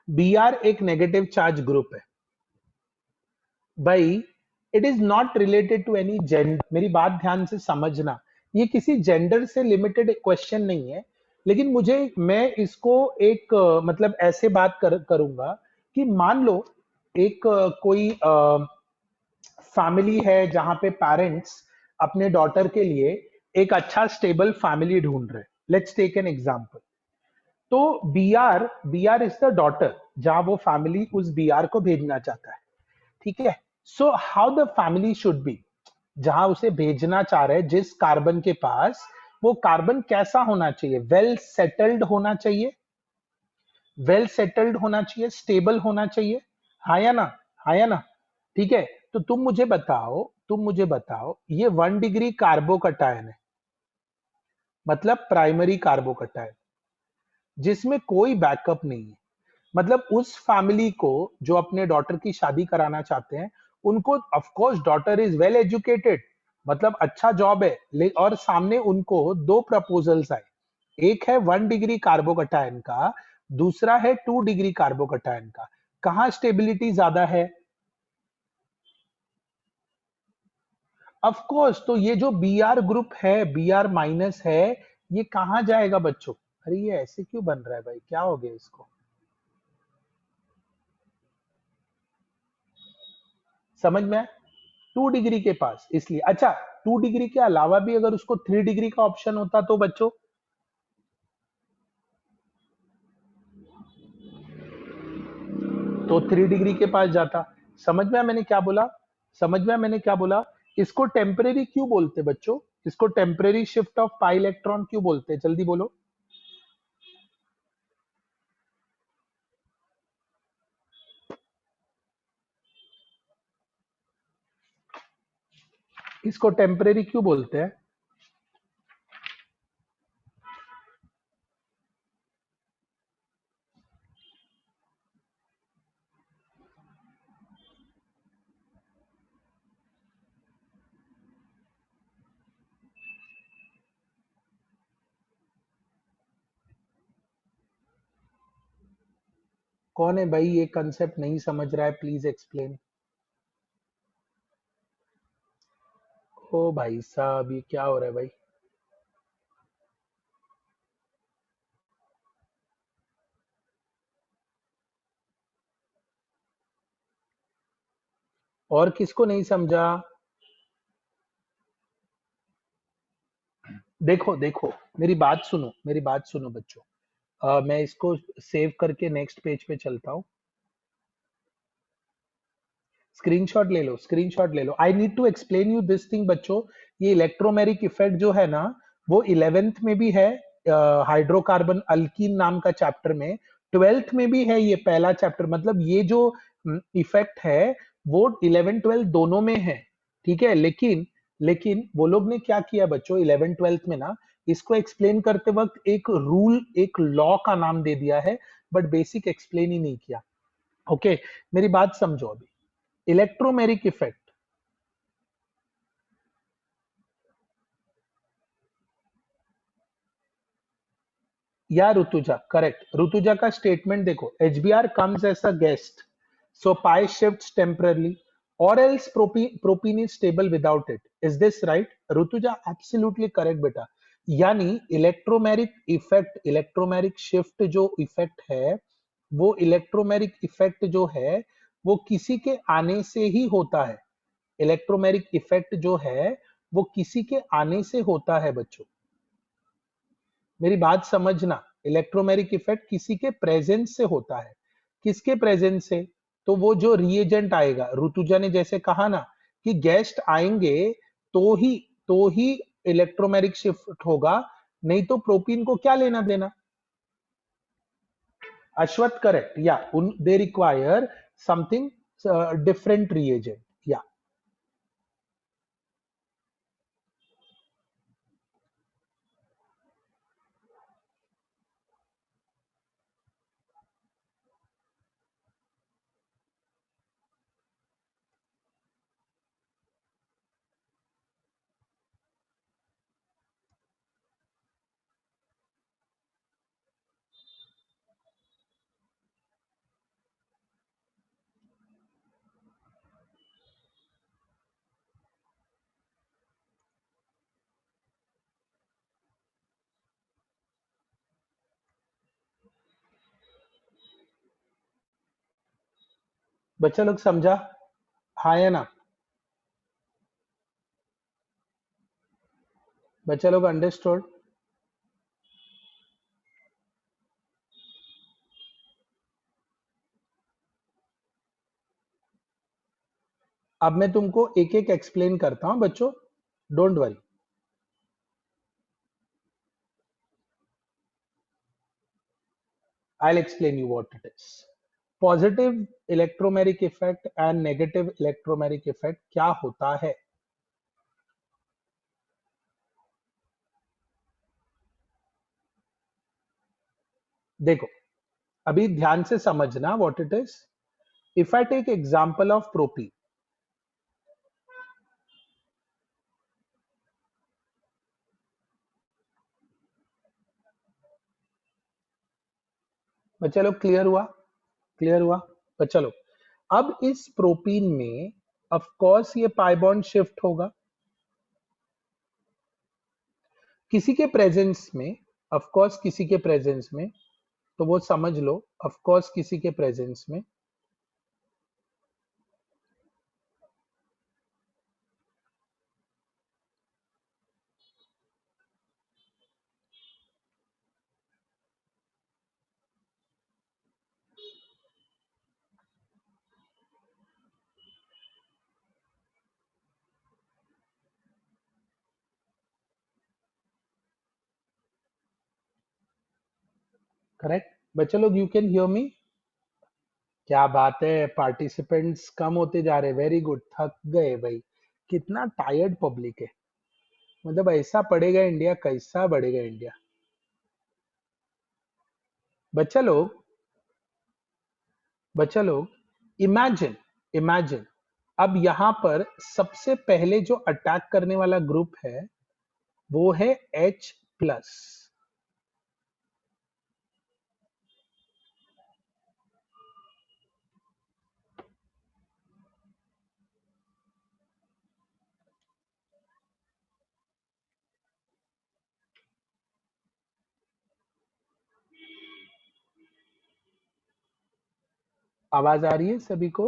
Speaker 1: BR एक नेगेटिव चार्ज ग्रुप है भाई। It is not related to any gender, मेरी बात ध्यान से समझना। ये किसी जेंडर से लिमिटेड क्वेश्चन नहीं है। लेकिन मैं इसको एक मतलब ऐसे बात करूंगा कि मान लो एक कोई फैमिली है जहां पे पेरेंट्स अपने डॉटर के लिए एक अच्छा स्टेबल फैमिली ढूंढ रहे। Let's take an example. तो B R is the daughter, जहां वो फैमिली उस BR को भेजना चाहता है। ठीक है, so how the family should be, जहां उसे भेजना चाह रहे हैं जिस कार्बन के पास, वो कार्बन कैसा होना चाहिए? वेल सेटल्ड होना चाहिए, वेल सेटल्ड होना चाहिए, स्टेबल होना चाहिए। हाँ या ना? हाँ या ना? ठीक है। तो तुम मुझे बताओ ये 1 डिग्री कार्बोकटायन है, मतलब प्राइमरी कार्बोकटायन, जिसमें कोई बैकअप नहीं है। मतलब उस फैमिली को जो अपने डॉटर की शादी कराना चाहते हैं, उनको of course daughter is well educated, मतलब अच्छा जॉब है, और सामने उनको दो प्रपोजल्स आए। एक है 1 डिग्री कार्बोकटायन का, दूसरा है 2 डिग्री कार्बोकटायन का। कहाँ स्टेबिलिटी ज्यादा है? Of course. तो ये जो बी आर ग्रुप है, बी आर माइनस है, ये कहाँ जाएगा बच्चों? अरे ये ऐसे क्यों बन रहा है भाई, क्या हो गया इसको? समझ में? 2 डिग्री के पास इसलिए। अच्छा, 2 डिग्री के अलावा भी अगर उसको 3 डिग्री का ऑप्शन होता तो बच्चों, तो 3 डिग्री के पास जाता। समझ में आया मैंने क्या बोला? समझ में आया मैंने क्या बोला? इसको टेम्परेरी क्यों बोलते बच्चों? इसको temporary shift of pi electron क्यों बोलते हैं? जल्दी बोलो। इसको टेम्परेरी क्यों बोलते हैं? कौन है भाई ये कंसेप्ट नहीं समझ रहा है? Please explain. ओ भाई साहब, ये क्या हो रहा है भाई? और किसको नहीं समझा? देखो देखो, मेरी बात सुनो बच्चों। मैं इसको सेव करके नेक्स्ट पेज पे चलता हूँ। स्क्रीनशॉट ले लो, स्क्रीनशॉट ले लो। I need to explain you this thing बच्चों। ये इलेक्ट्रोमेरिक इफेक्ट जो है ना, वो 11th में भी है, हाइड्रोकार्बन अल्कीन नाम का चैप्टर में। 12th में भी है, ये पहला चैप्टर। मतलब ये जो इफेक्ट है वो 11 12 दोनों में है। ठीक है। लेकिन लेकिन वो लोग ने क्या किया बच्चों 11 12th में ना, इसको एक्सप्लेन करते वक्त एक रूल, एक लॉ का नाम दे दिया है, बट बेसिक एक्सप्लेन ही नहीं किया। ओके। मेरी बात समझो अभी। इलेक्ट्रोमेरिक इफेक्ट, या ऋतुजा करेक्ट। ऋतुजा का स्टेटमेंट देखो, HBr comes as a guest, so pi shifts temporarily, और else propene is stable without it. Is this right? Rutuja absolutely correct बेटा। यानी इलेक्ट्रोमेरिक इफेक्ट, इलेक्ट्रोमेरिक शिफ्ट जो इफेक्ट है, वो इलेक्ट्रोमेरिक इफेक्ट जो है वो किसी के आने से ही होता है। इलेक्ट्रोमेरिक इफेक्ट जो है वो किसी के आने से होता है बच्चों। मेरी बात समझना। इलेक्ट्रोमेरिक इफेक्ट किसी के प्रेजेंस से होता है। किसके प्रेजेंस से? तो वो जो रिएजेंट आएगा, ऋतुजा ने जैसे कहा ना कि गेस्ट आएंगे तो ही तो ही इलेक्ट्रोमेरिक शिफ्ट होगा, नहीं तो प्रोपीन को क्या लेना देना? अश्वत्थ करेक्ट। या उन they require something different reagent. या बच्चा लोग समझा? हाँ या ना? बच्चा लोग अंडरस्टूड? अब मैं तुमको एक एक एक्सप्लेन करता हूं बच्चों, don't worry. I'll explain you what it is. Positive electromeric effect and negative electromeric effect क्या होता है? देखो, अभी ध्यान से समझना what it is. If I take example of propene, चलो क्लियर हुआ? क्लियर हुआ? तो चलो, अब इस प्रोपीन में ऑफ कोर्स ये पाई बॉन्ड शिफ्ट होगा किसी के प्रेजेंस में. ऑफ कोर्स किसी के प्रेजेंस में, तो वो समझ लो. ऑफ कोर्स किसी के प्रेजेंस में. करेक्ट? बच्चे लोग, यू कैन हियर मी? क्या बात है, पार्टिसिपेंट्स कम होते जा रहे. Very good. थक गए भाई. कितना टायर्ड पब्लिक है. मतलब ऐसा पड़ेगा इंडिया, कैसा बढ़ेगा इंडिया. बच्चा लोग, बच्चा लोग, इमेजिन, इमेजिन, अब यहां पर सबसे पहले जो अटैक करने वाला ग्रुप है वो है H प्लस. आवाज आ रही है सभी को?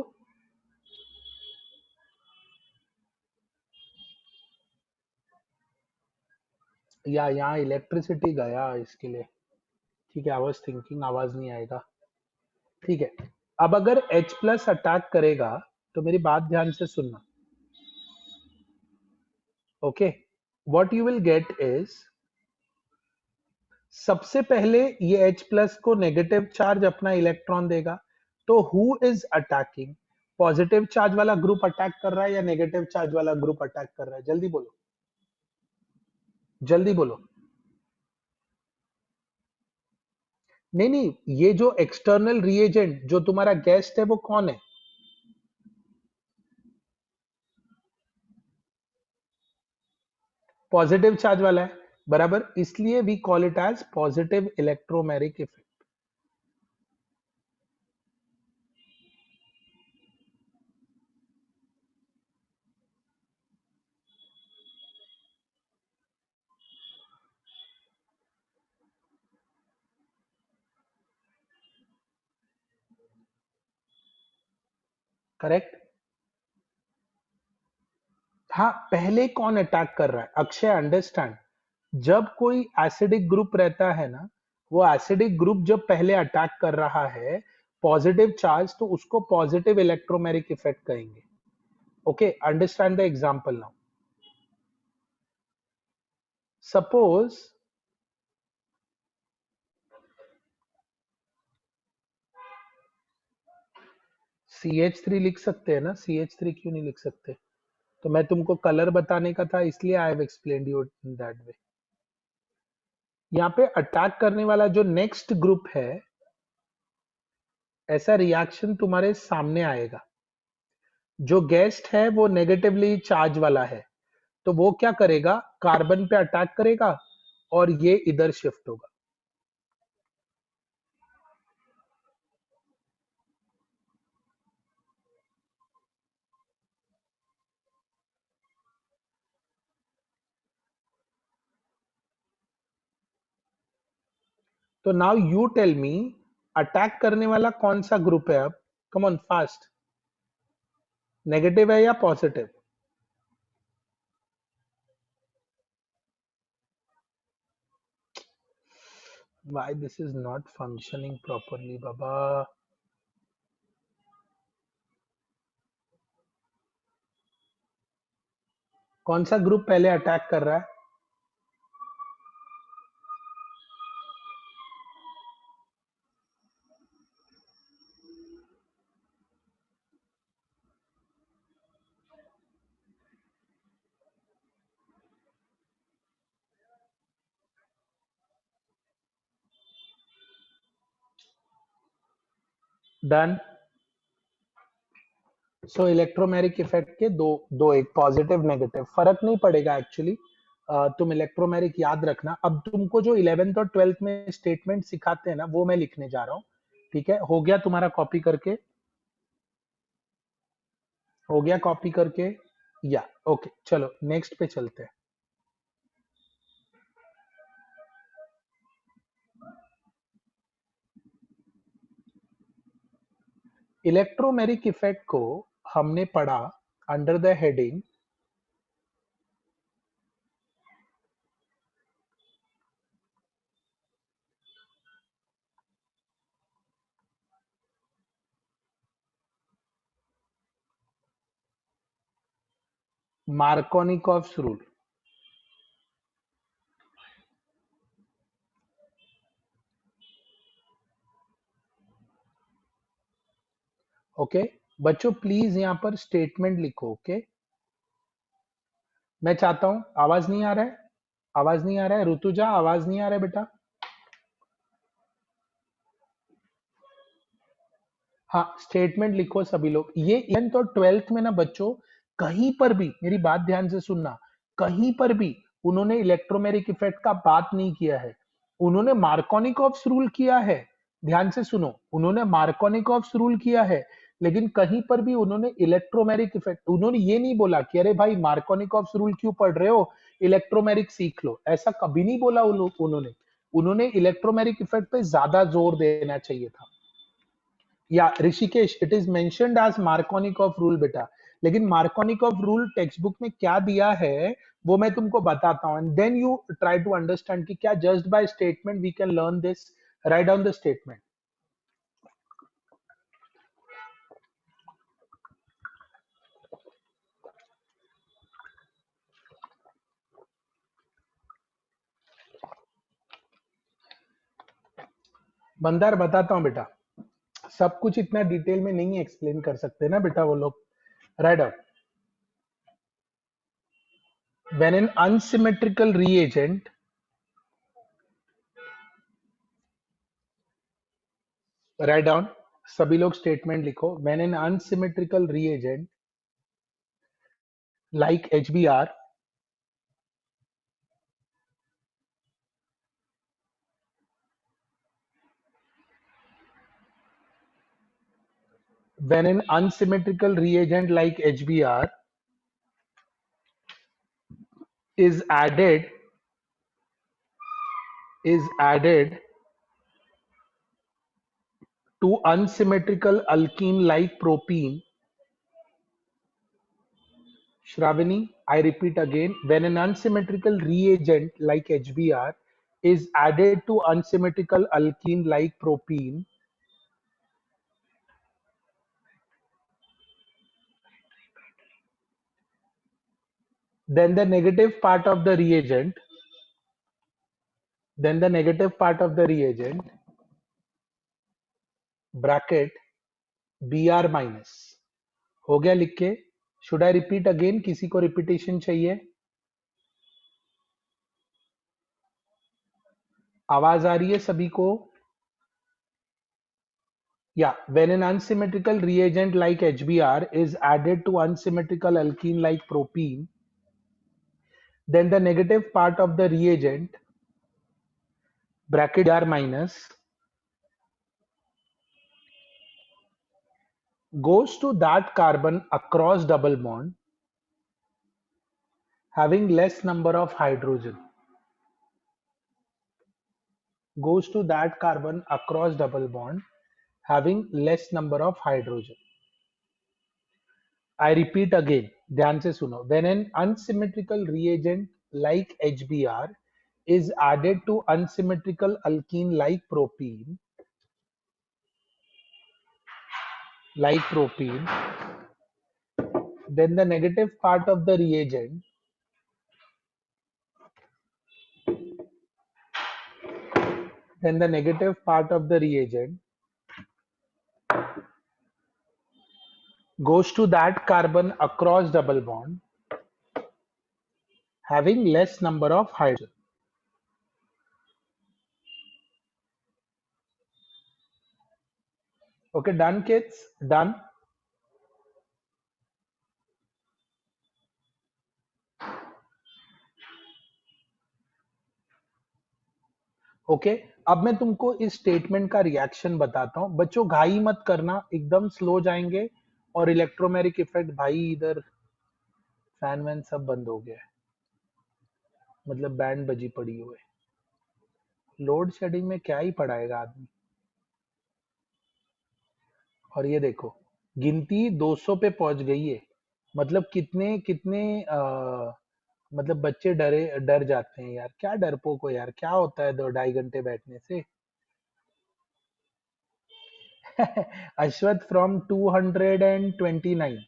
Speaker 1: या यहाँ इलेक्ट्रिसिटी गया इसके लिए. ठीक है, आई वाज थिंकिंग आवाज नहीं आएगा. ठीक है, अब अगर H प्लस अटैक करेगा तो मेरी बात ध्यान से सुनना. Okay, what you will get is, सबसे पहले ये H प्लस को नेगेटिव चार्ज अपना इलेक्ट्रॉन देगा. तो who is attacking? Positive charge वाला ग्रुप अटैक कर रहा है या नेगेटिव चार्ज वाला ग्रुप अटैक कर रहा है? जल्दी बोलो, जल्दी बोलो. नहीं नहीं, ये जो एक्सटर्नल रिएजेंट जो तुम्हारा गेस्ट है वो कौन है? पॉजिटिव चार्ज वाला है. बराबर, इसलिए we call it as positive electromeric effect. Correct? हाँ, पहले कौन अटैक कर रहा है? अक्षय, अंडरस्टैंड, जब कोई एसिडिक ग्रुप रहता है ना, वो एसिडिक ग्रुप जब पहले अटैक कर रहा है पॉजिटिव चार्ज, तो उसको पॉजिटिव इलेक्ट्रोमेरिक इफेक्ट कहेंगे. Okay, understand the example now. Suppose CH3 लिख सकते हैं ना? CH3 क्यों नहीं लिख सकते? तो मैं तुमको कलर बताने का था, इसलिए I have explained you in that way. यहाँ पे अटैक करने वाला जो नेक्स्ट ग्रुप है, ऐसा रिएक्शन तुम्हारे सामने आएगा. जो गेस्ट है वो नेगेटिवली चार्ज वाला है, तो वो क्या करेगा? कार्बन पे अटैक करेगा और ये इधर शिफ्ट होगा. तो now you tell me, attack करने वाला कौन सा ग्रुप है अब? Come on fast. नेगेटिव है या positive? Why this is not functioning properly बाबा? कौन सा ग्रुप पहले अटैक कर रहा है? डन। सो इलेक्ट्रोमेरिक इफेक्ट के दो दो एक पॉजिटिव नेगेटिव, फर्क नहीं पड़ेगा एक्चुअली। तुम इलेक्ट्रोमेरिक याद रखना। अब तुमको जो 11th और 12th में स्टेटमेंट सिखाते हैं ना, वो मैं लिखने जा रहा हूँ। ठीक है, हो गया तुम्हारा कॉपी करके? हो गया कॉपी करके? या ओके, चलो नेक्स्ट पे चलते हैं। इलेक्ट्रोमेरिक इफेक्ट को हमने पढ़ा under the heading Markovnikov's rule. Okay बच्चों, प्लीज यहां पर स्टेटमेंट लिखो। ओके, मैं चाहता हूं, आवाज नहीं आ रहा है? आवाज नहीं आ रहा है ऋतुजा? आवाज नहीं आ रहा है बेटा? हाँ, स्टेटमेंट लिखो सभी लोग। ये 11th और 12th में ना बच्चों, कहीं पर भी मेरी बात ध्यान से सुनना, कहीं पर भी उन्होंने इलेक्ट्रोमेरिक इफेक्ट का बात नहीं किया है। उन्होंने मार्कोनिकॉफ्स रूल किया है। ध्यान से सुनो, उन्होंने मार्कोनिकॉफ्स रूल किया है, लेकिन कहीं पर भी उन्होंने इलेक्ट्रोमेरिक इफेक्ट, उन्होंने ये नहीं बोला कि अरे भाई मार्कोनिकॉफ्स रूल क्यों पढ़ रहे हो, इलेक्ट्रोमेरिक सीख लो। ऐसा कभी नहीं बोला उन्होंने। उन्होंने इलेक्ट्रोमेरिक इफेक्ट पे ज्यादा जोर देना चाहिए था। या Rishikesh, it is mentioned as Markovnikov rule बेटा, लेकिन मार्कोनिकॉफ रूल टेक्स्ट बुक में क्या दिया है वो मैं तुमको बताता हूं, and then you try to understand कि क्या just by statement we can learn this. Write down the statement. बंदर बताता हूं बेटा, सब कुछ इतना डिटेल में नहीं एक्सप्लेन कर सकते ना बेटा वो लोग। Write down, when an unsymmetrical reagent, write down, सभी लोग स्टेटमेंट लिखो। when an unsymmetrical reagent like HBr when an unsymmetrical reagent like HBr is added to unsymmetrical alkene like propene. Shravani, I repeat again, when an unsymmetrical reagent like HBr is added to unsymmetrical alkene like propene, then the negative part of the reagent, bracket Br minus, हो गया लिख के? Should I repeat again? किसी को repetition चाहिए? आवाज आ रही है सभी को? Yeah, when an unsymmetrical reagent like HBr is added to unsymmetrical alkene like propene, then the negative part of the reagent, bracket Br minus, goes to that carbon across double bond having less number of hydrogen. Goes to that carbon across double bond having less number of hydrogen. I repeat again, ध्यान से सुनो. When an unsymmetrical reagent like HBr is added to unsymmetrical alkene like propene, then the negative part of the reagent, then the negative part of the reagent goes to that carbon across double bond having less number of hydrogen. Okay, done, kids. Done. Okay, अब मैं तुमको इस statement का reaction बताता हूँ। बच्चों घाई मत करना, एकदम स्लो जाएंगे। और इलेक्ट्रोमैग्नेटिक इफेक्ट भाई, इधर फैन वैन सब बंद हो गया है, मतलब बैंड बजी पड़ी हुई है। लोड शेडिंग में क्या ही पढ़ाएगा आदमी। और ये देखो, गिनती 200 पे पहुंच गई है। मतलब कितने कितने मतलब बच्चे डर जाते हैं यार, क्या डरपोक हो यार, क्या होता है 2 ढाई घंटे बैठने से। अश्वथ फ्रॉम 229।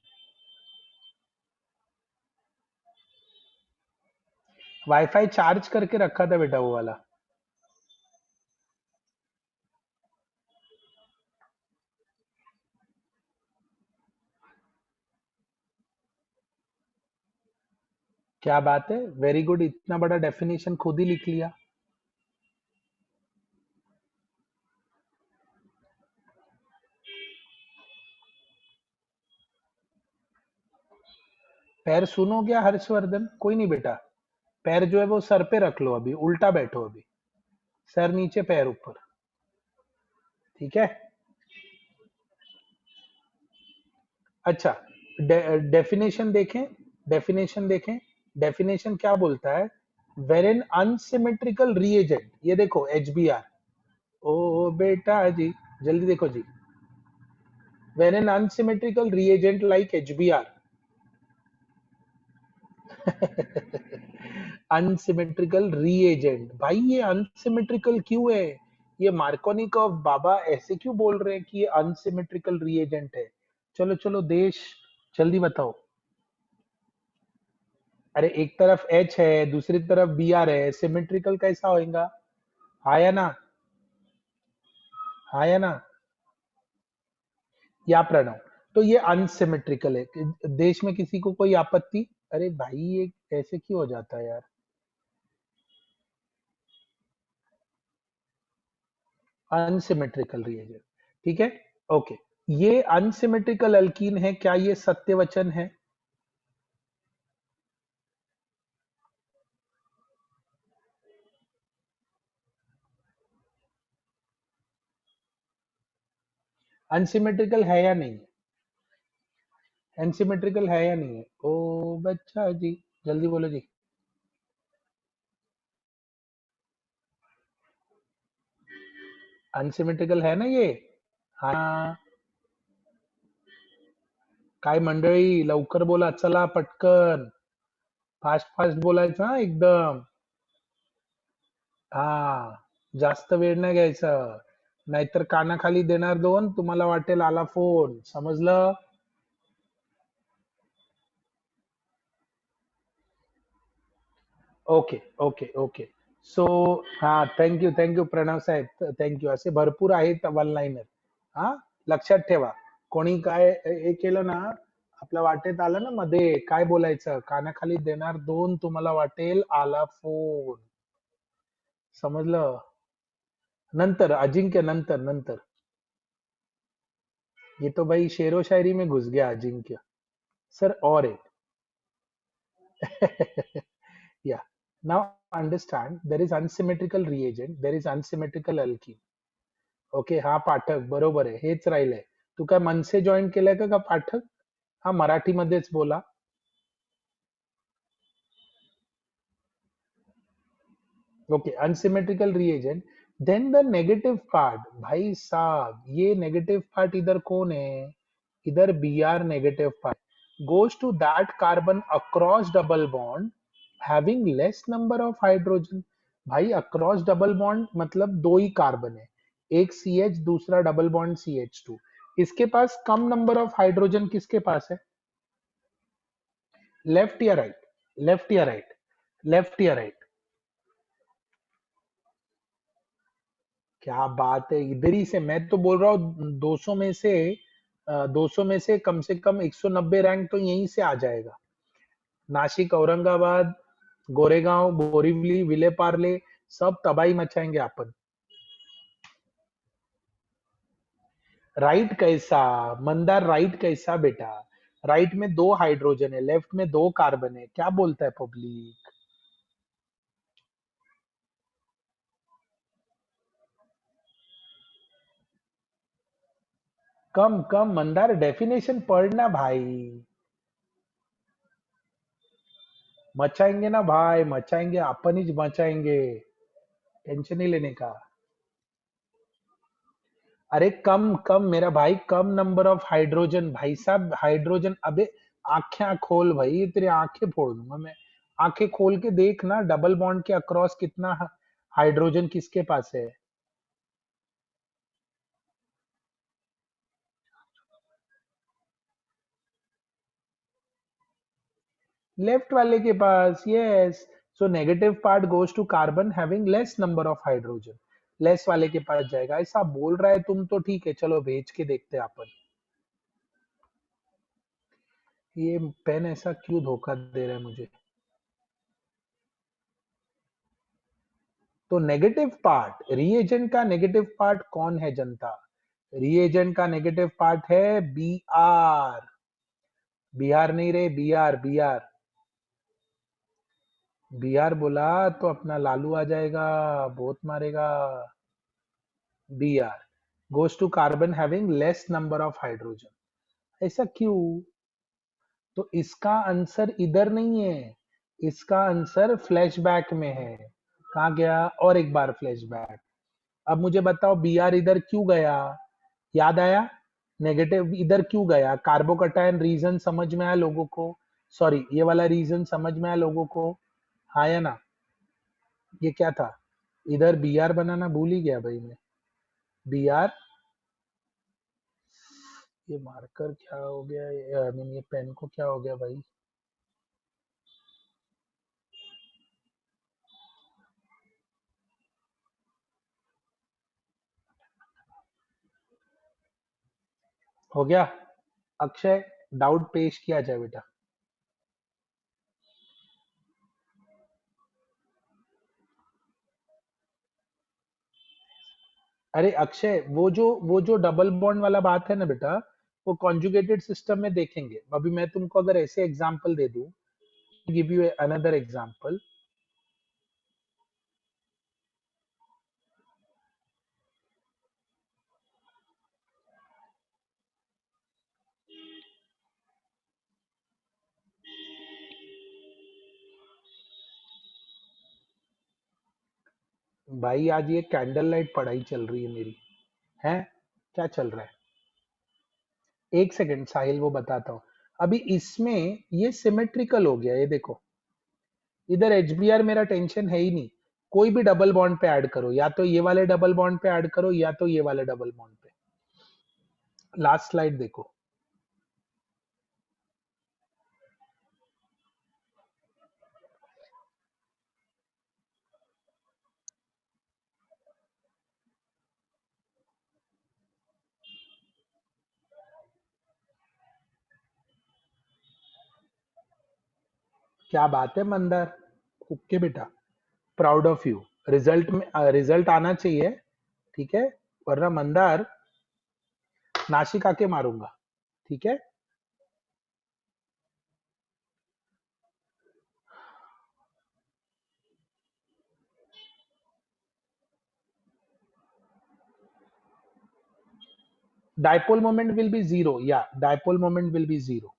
Speaker 1: वाईफाई चार्ज करके रखा था बेटा वो वाला। क्या बात है, वेरी गुड, इतना बड़ा डेफिनेशन खुद ही लिख लिया। पैर सुनो क्या हर्षवर्धन? कोई नहीं बेटा, पैर जो है वो सर पे रख लो, अभी उल्टा बैठो, अभी सर नीचे पैर ऊपर। ठीक है। अच्छा, डेफिनेशन देखें, डेफिनेशन देखें। डेफिनेशन क्या बोलता है? वेर एन अनसिमेट्रिकल रीएजेंट, ये देखो एचबीआर। ओ बेटा जी, जल्दी देखो जी। Where an unsymmetrical reagent like HBr. Unsymmetrical reagent, भाई ये अनसिमेट्रिकल क्यों है? ये मार्कोनिकॉफ बाबा ऐसे क्यों बोल रहे हैं कि ये अनसिमेट्रिकल रीएजेंट है? चलो चलो देश, जल्दी बताओ। अरे एक तरफ एच है, दूसरी तरफ बी आर है, सिमेट्रिकल कैसा होएगा? हाँ या ना? हाँ या ना? या प्रणव? तो ये अनसिमेट्रिकल है। देश में किसी को कोई आपत्ति? अरे भाई ये ऐसे क्यों हो जाता है यार? अनसिमेट्रिकल रिएजेंट, ठीक है। ओके, ये अनसिमेट्रिकल अल्कीन है, क्या ये सत्य वचन है? अनसिमेट्रिकल है या नहीं है? अनसिमेट्रिकल है या नहीं है? ओ बच्चा जी, जल्दी बोलो जी। अनसिमेट्रिकल है ना ये? हाँ। काय मंडळी, लवकर बोला, चला पटकन, फास्ट फास्ट बोलायचं हा एकदम। हा, जास्त वेळ नाही घ्यायचा, नाहीतर कानाखाली देणार दोन, तुम्हाला वाटेल आला फोन, समजलं? Okay okay okay. सो हा, थँक्यू प्रणव साहेब, थँक्यू। असे भरपूर आहेत वन लाईनर, हा, लक्षात ठेवा। कोणी काय हे केलं ना, आपल्या वाटेत आलं ना मध्ये, काय बोलायचं? कानाखाली देणार दोन, तुम्हाला वाटेल आला फोन, समजलं? नंतर अजिंक्य, नंतर नंतर। ये तो भाई शेरो शायरी में घुस गया अजिंक्य सर। और एक yeah, now understand, there is unsymmetrical reagent, there is unsymmetrical alkene. Okay, हा पाठक बरोबर आहे, हेच राहिलंय। तू काय मनसे जॉईन केलंय का पाठक? हा मराठीमध्येच बोला। Okay, unsymmetrical reagent, then the negative part. भाई साहब ये नेगेटिव पार्ट इधर कौन है? इधर B R negative part goes to that carbon across double bond having less number of hydrogen। भाई अक्रॉस डबल बॉन्ड मतलब दो ही कार्बन है, एक सी एच, दूसरा double bond C H two. इसके पास कम नंबर ऑफ हाइड्रोजन किसके पास है? लेफ्ट या राइट? लेफ्ट या राइट? लेफ्ट या राइट? क्या बात है, इधर ही से मैं तो बोल रहा हूँ 200 में से 200 में से कम 190 रैंक तो यहीं से आ जाएगा। नासिक, औरंगाबाद, गोरेगांव, बोरिवली, विले पार्ले, सब तबाही मचाएंगे अपन। राइट कैसा? मंदार राइट कैसा बेटा? राइट में दो हाइड्रोजन है, लेफ्ट में दो कार्बन है, क्या बोलता है पब्लिक? कम कम मंदार, डेफिनेशन पढ़ना भाई। मचाएंगे ना भाई, मचाएंगे, अपन ही मचाएंगे। टेंशन नहीं लेने का। अरे कम कम मेरा भाई, कम नंबर ऑफ हाइड्रोजन भाई साहब, हाइड्रोजन। अबे आंखें खोल भाई, तेरी आंखें फोड़ दूंगा मैं। आंखें खोल के देख ना, डबल बॉन्ड के अक्रॉस कितना हाइड्रोजन किसके पास है? लेफ्ट वाले के पास, yes. So negative part goes to carbon having less number of hydrogen. Less वाले के पास जाएगा, ऐसा बोल रहा है तुम तो ठीक है, चलो भेज के देखते हैं अपन। ये पेन ऐसा क्यों धोखा दे रहा है मुझे? तो नेगेटिव पार्ट, रिएजेंट का नेगेटिव पार्ट कौन है जनता? रिएजेंट का नेगेटिव पार्ट है बी आर। बिहार नहीं रे, B R, B R. B R बोला तो अपना लालू आ जाएगा, बहुत मारेगा। B R goes to carbon having less number of hydrogen. ऐसा क्यों? तो इसका आंसर इधर नहीं है, इसका आंसर फ्लैशबैक में है। कहाँ गया? और एक बार फ्लैशबैक। अब मुझे बताओ बी आर इधर क्यों गया? याद आया? नेगेटिव इधर क्यों गया? कार्बोकटायन रीजन समझ में आया लोगों को? सॉरी, ये वाला रीजन समझ में आया लोगों को? हाँ या ना? ये क्या था? इधर बी आर बनाना भूल ही गया भाई मैं। B are. ये मार्कर क्या हो गया? आई मीन ये पेन को क्या हो गया भाई? हो गया? अक्षय, डाउट पेश किया जाए बेटा। अरे अक्षय, वो जो डबल बॉन्ड वाला बात है ना बेटा, वो कॉन्जुगेटेड सिस्टम में देखेंगे। अभी मैं तुमको अगर ऐसे एग्जांपल दे दूं, गिव यू अनदर एग्जांपल। भाई आज ये कैंडल लाइट पढ़ाई चल रही है मेरी। है? क्या चल रहा है? एक सेकंड साहिल, वो बताता हूँ। अभी इसमें ये सिमेट्रिकल हो गया, ये देखो। इधर एचबीआर मेरा टेंशन है ही नहीं। कोई भी डबल बॉन्ड पे ऐड करो, या तो ये वाले डबल बॉन्ड पे ऐड करो, या तो ये वाले डबल बॉन्ड पे। लास्ट स्लाइड देखो। क्या बात है मंदार, ओके बेटा, प्राउड ऑफ यू। रिजल्ट में रिजल्ट आना चाहिए, ठीक है? वरना मंदार नासिक आके मारूंगा, ठीक है? Dipole moment will be zero, या dipole moment will be zero.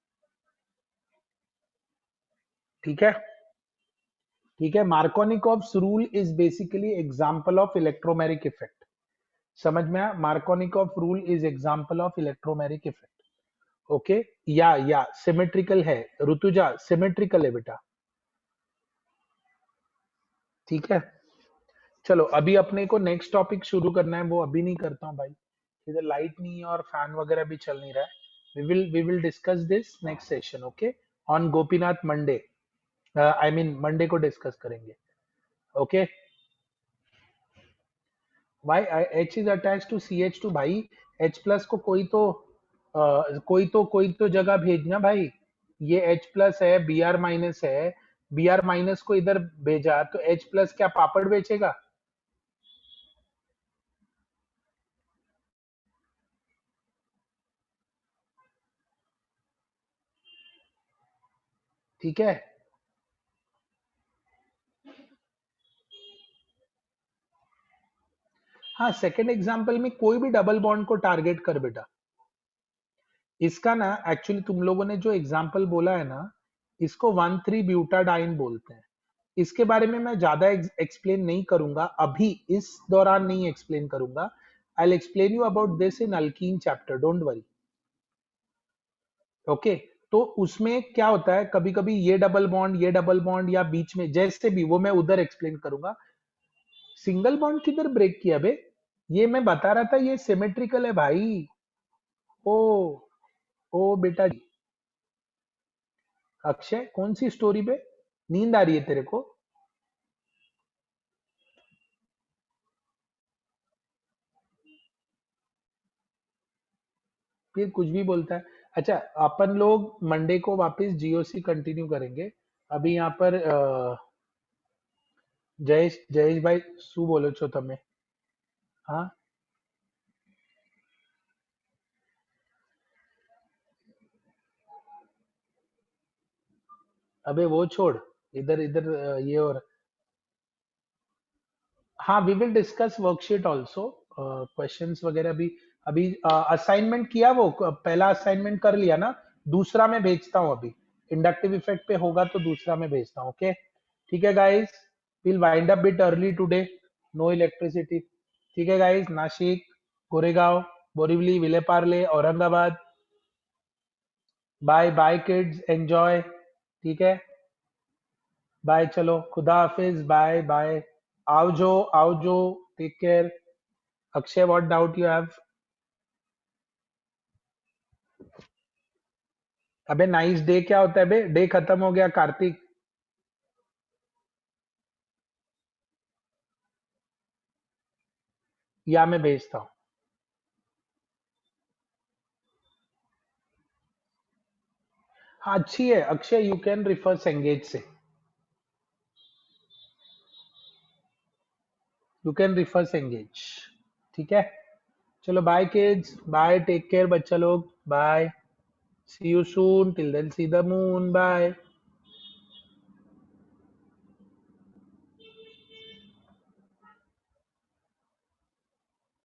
Speaker 1: ठीक है? ठीक है, Markovnikov's rule is basically example of electromagnetic effect. समझ में आया? Markovnikov rule is example of electromagnetic effect. Okay? या सिमेट्रिकल है, ऋतुजा सिमेट्रिकल है बेटा। ठीक है, चलो अभी अपने को नेक्स्ट टॉपिक शुरू करना है, वो अभी नहीं करता हूँ भाई। इधर लाइट नहीं है और फैन वगैरह भी चल नहीं रहा है। We will discuss this next session, okay? On Gopinath Monday. I mean Monday को डिस्कस करेंगे। ओके? भाई H is attach to C H two भाई। एच प्लस को कोई तो जगह भेजना भाई। ये एच प्लस है, बी आर माइनस है। बी आर माइनस को इधर भेजा तो एच प्लस क्या पापड़ बेचेगा? ठीक है। हाँ, सेकंड एग्जांपल में कोई भी डबल बॉन्ड को टारगेट कर बेटा। इसका ना एक्चुअली तुम लोगों ने जो एग्जांपल बोला है ना, इसको 1,3 ब्यूटाडाइन बोलते हैं। इसके बारे में मैं ज्यादा एक्सप्लेन नहीं करूंगा अभी, इस दौरान नहीं एक्सप्लेन करूंगा। I will explain you about this in alkyne chapter, don't worry. Okay. तो उसमें क्या होता है, कभी कभी ये डबल बॉन्ड या बीच में जैसे भी, वो मैं उधर एक्सप्लेन करूंगा। सिंगल बॉन्ड किधर ब्रेक किया बे? ये मैं बता रहा था, ये सिमेट्रिकल है भाई। ओ, ओ बेटा जी। अक्षय, कौन सी स्टोरी पे नींद आ रही है तेरे को? फिर कुछ भी बोलता है। अच्छा, अपन लोग मंडे को वापस जीओसी कंटिन्यू करेंगे। अभी यहाँ पर जयेश जयेश भाई शू बोलो छो તમે? हाँ। अबे वो छोड़, इधर इधर ये और हाँ, we will discuss worksheet also. Questions वगैरह भी अभी असाइनमेंट किया, वो पहला असाइनमेंट कर लिया ना? दूसरा मैं भेजता हूँ अभी। इंडक्टिव इफेक्ट पे होगा तो दूसरा मैं भेजता हूँ, ओके? ठीक है guys, will wind up bit early today. No electricity. ठीक है guys, Nashik, Goregaon, Borivali, Vile Parle, Aurangabad. Bye bye kids, enjoy. ठीक है, बाय, चलो खुदा हाफिज, बाय बाय। आओजो, आओजो, take care. Akshay, what doubt you have? अबे नाइस डे क्या होता है बे? डे खत्म हो गया कार्तिक। या मैं भेजता हूँ। हाँ, अच्छी है Akshay, you can refer Cengage से। You can refer Cengage. ठीक है, चलो bye kids, bye, take care बच्चा लोग, bye. See you soon, till then see the moon, bye.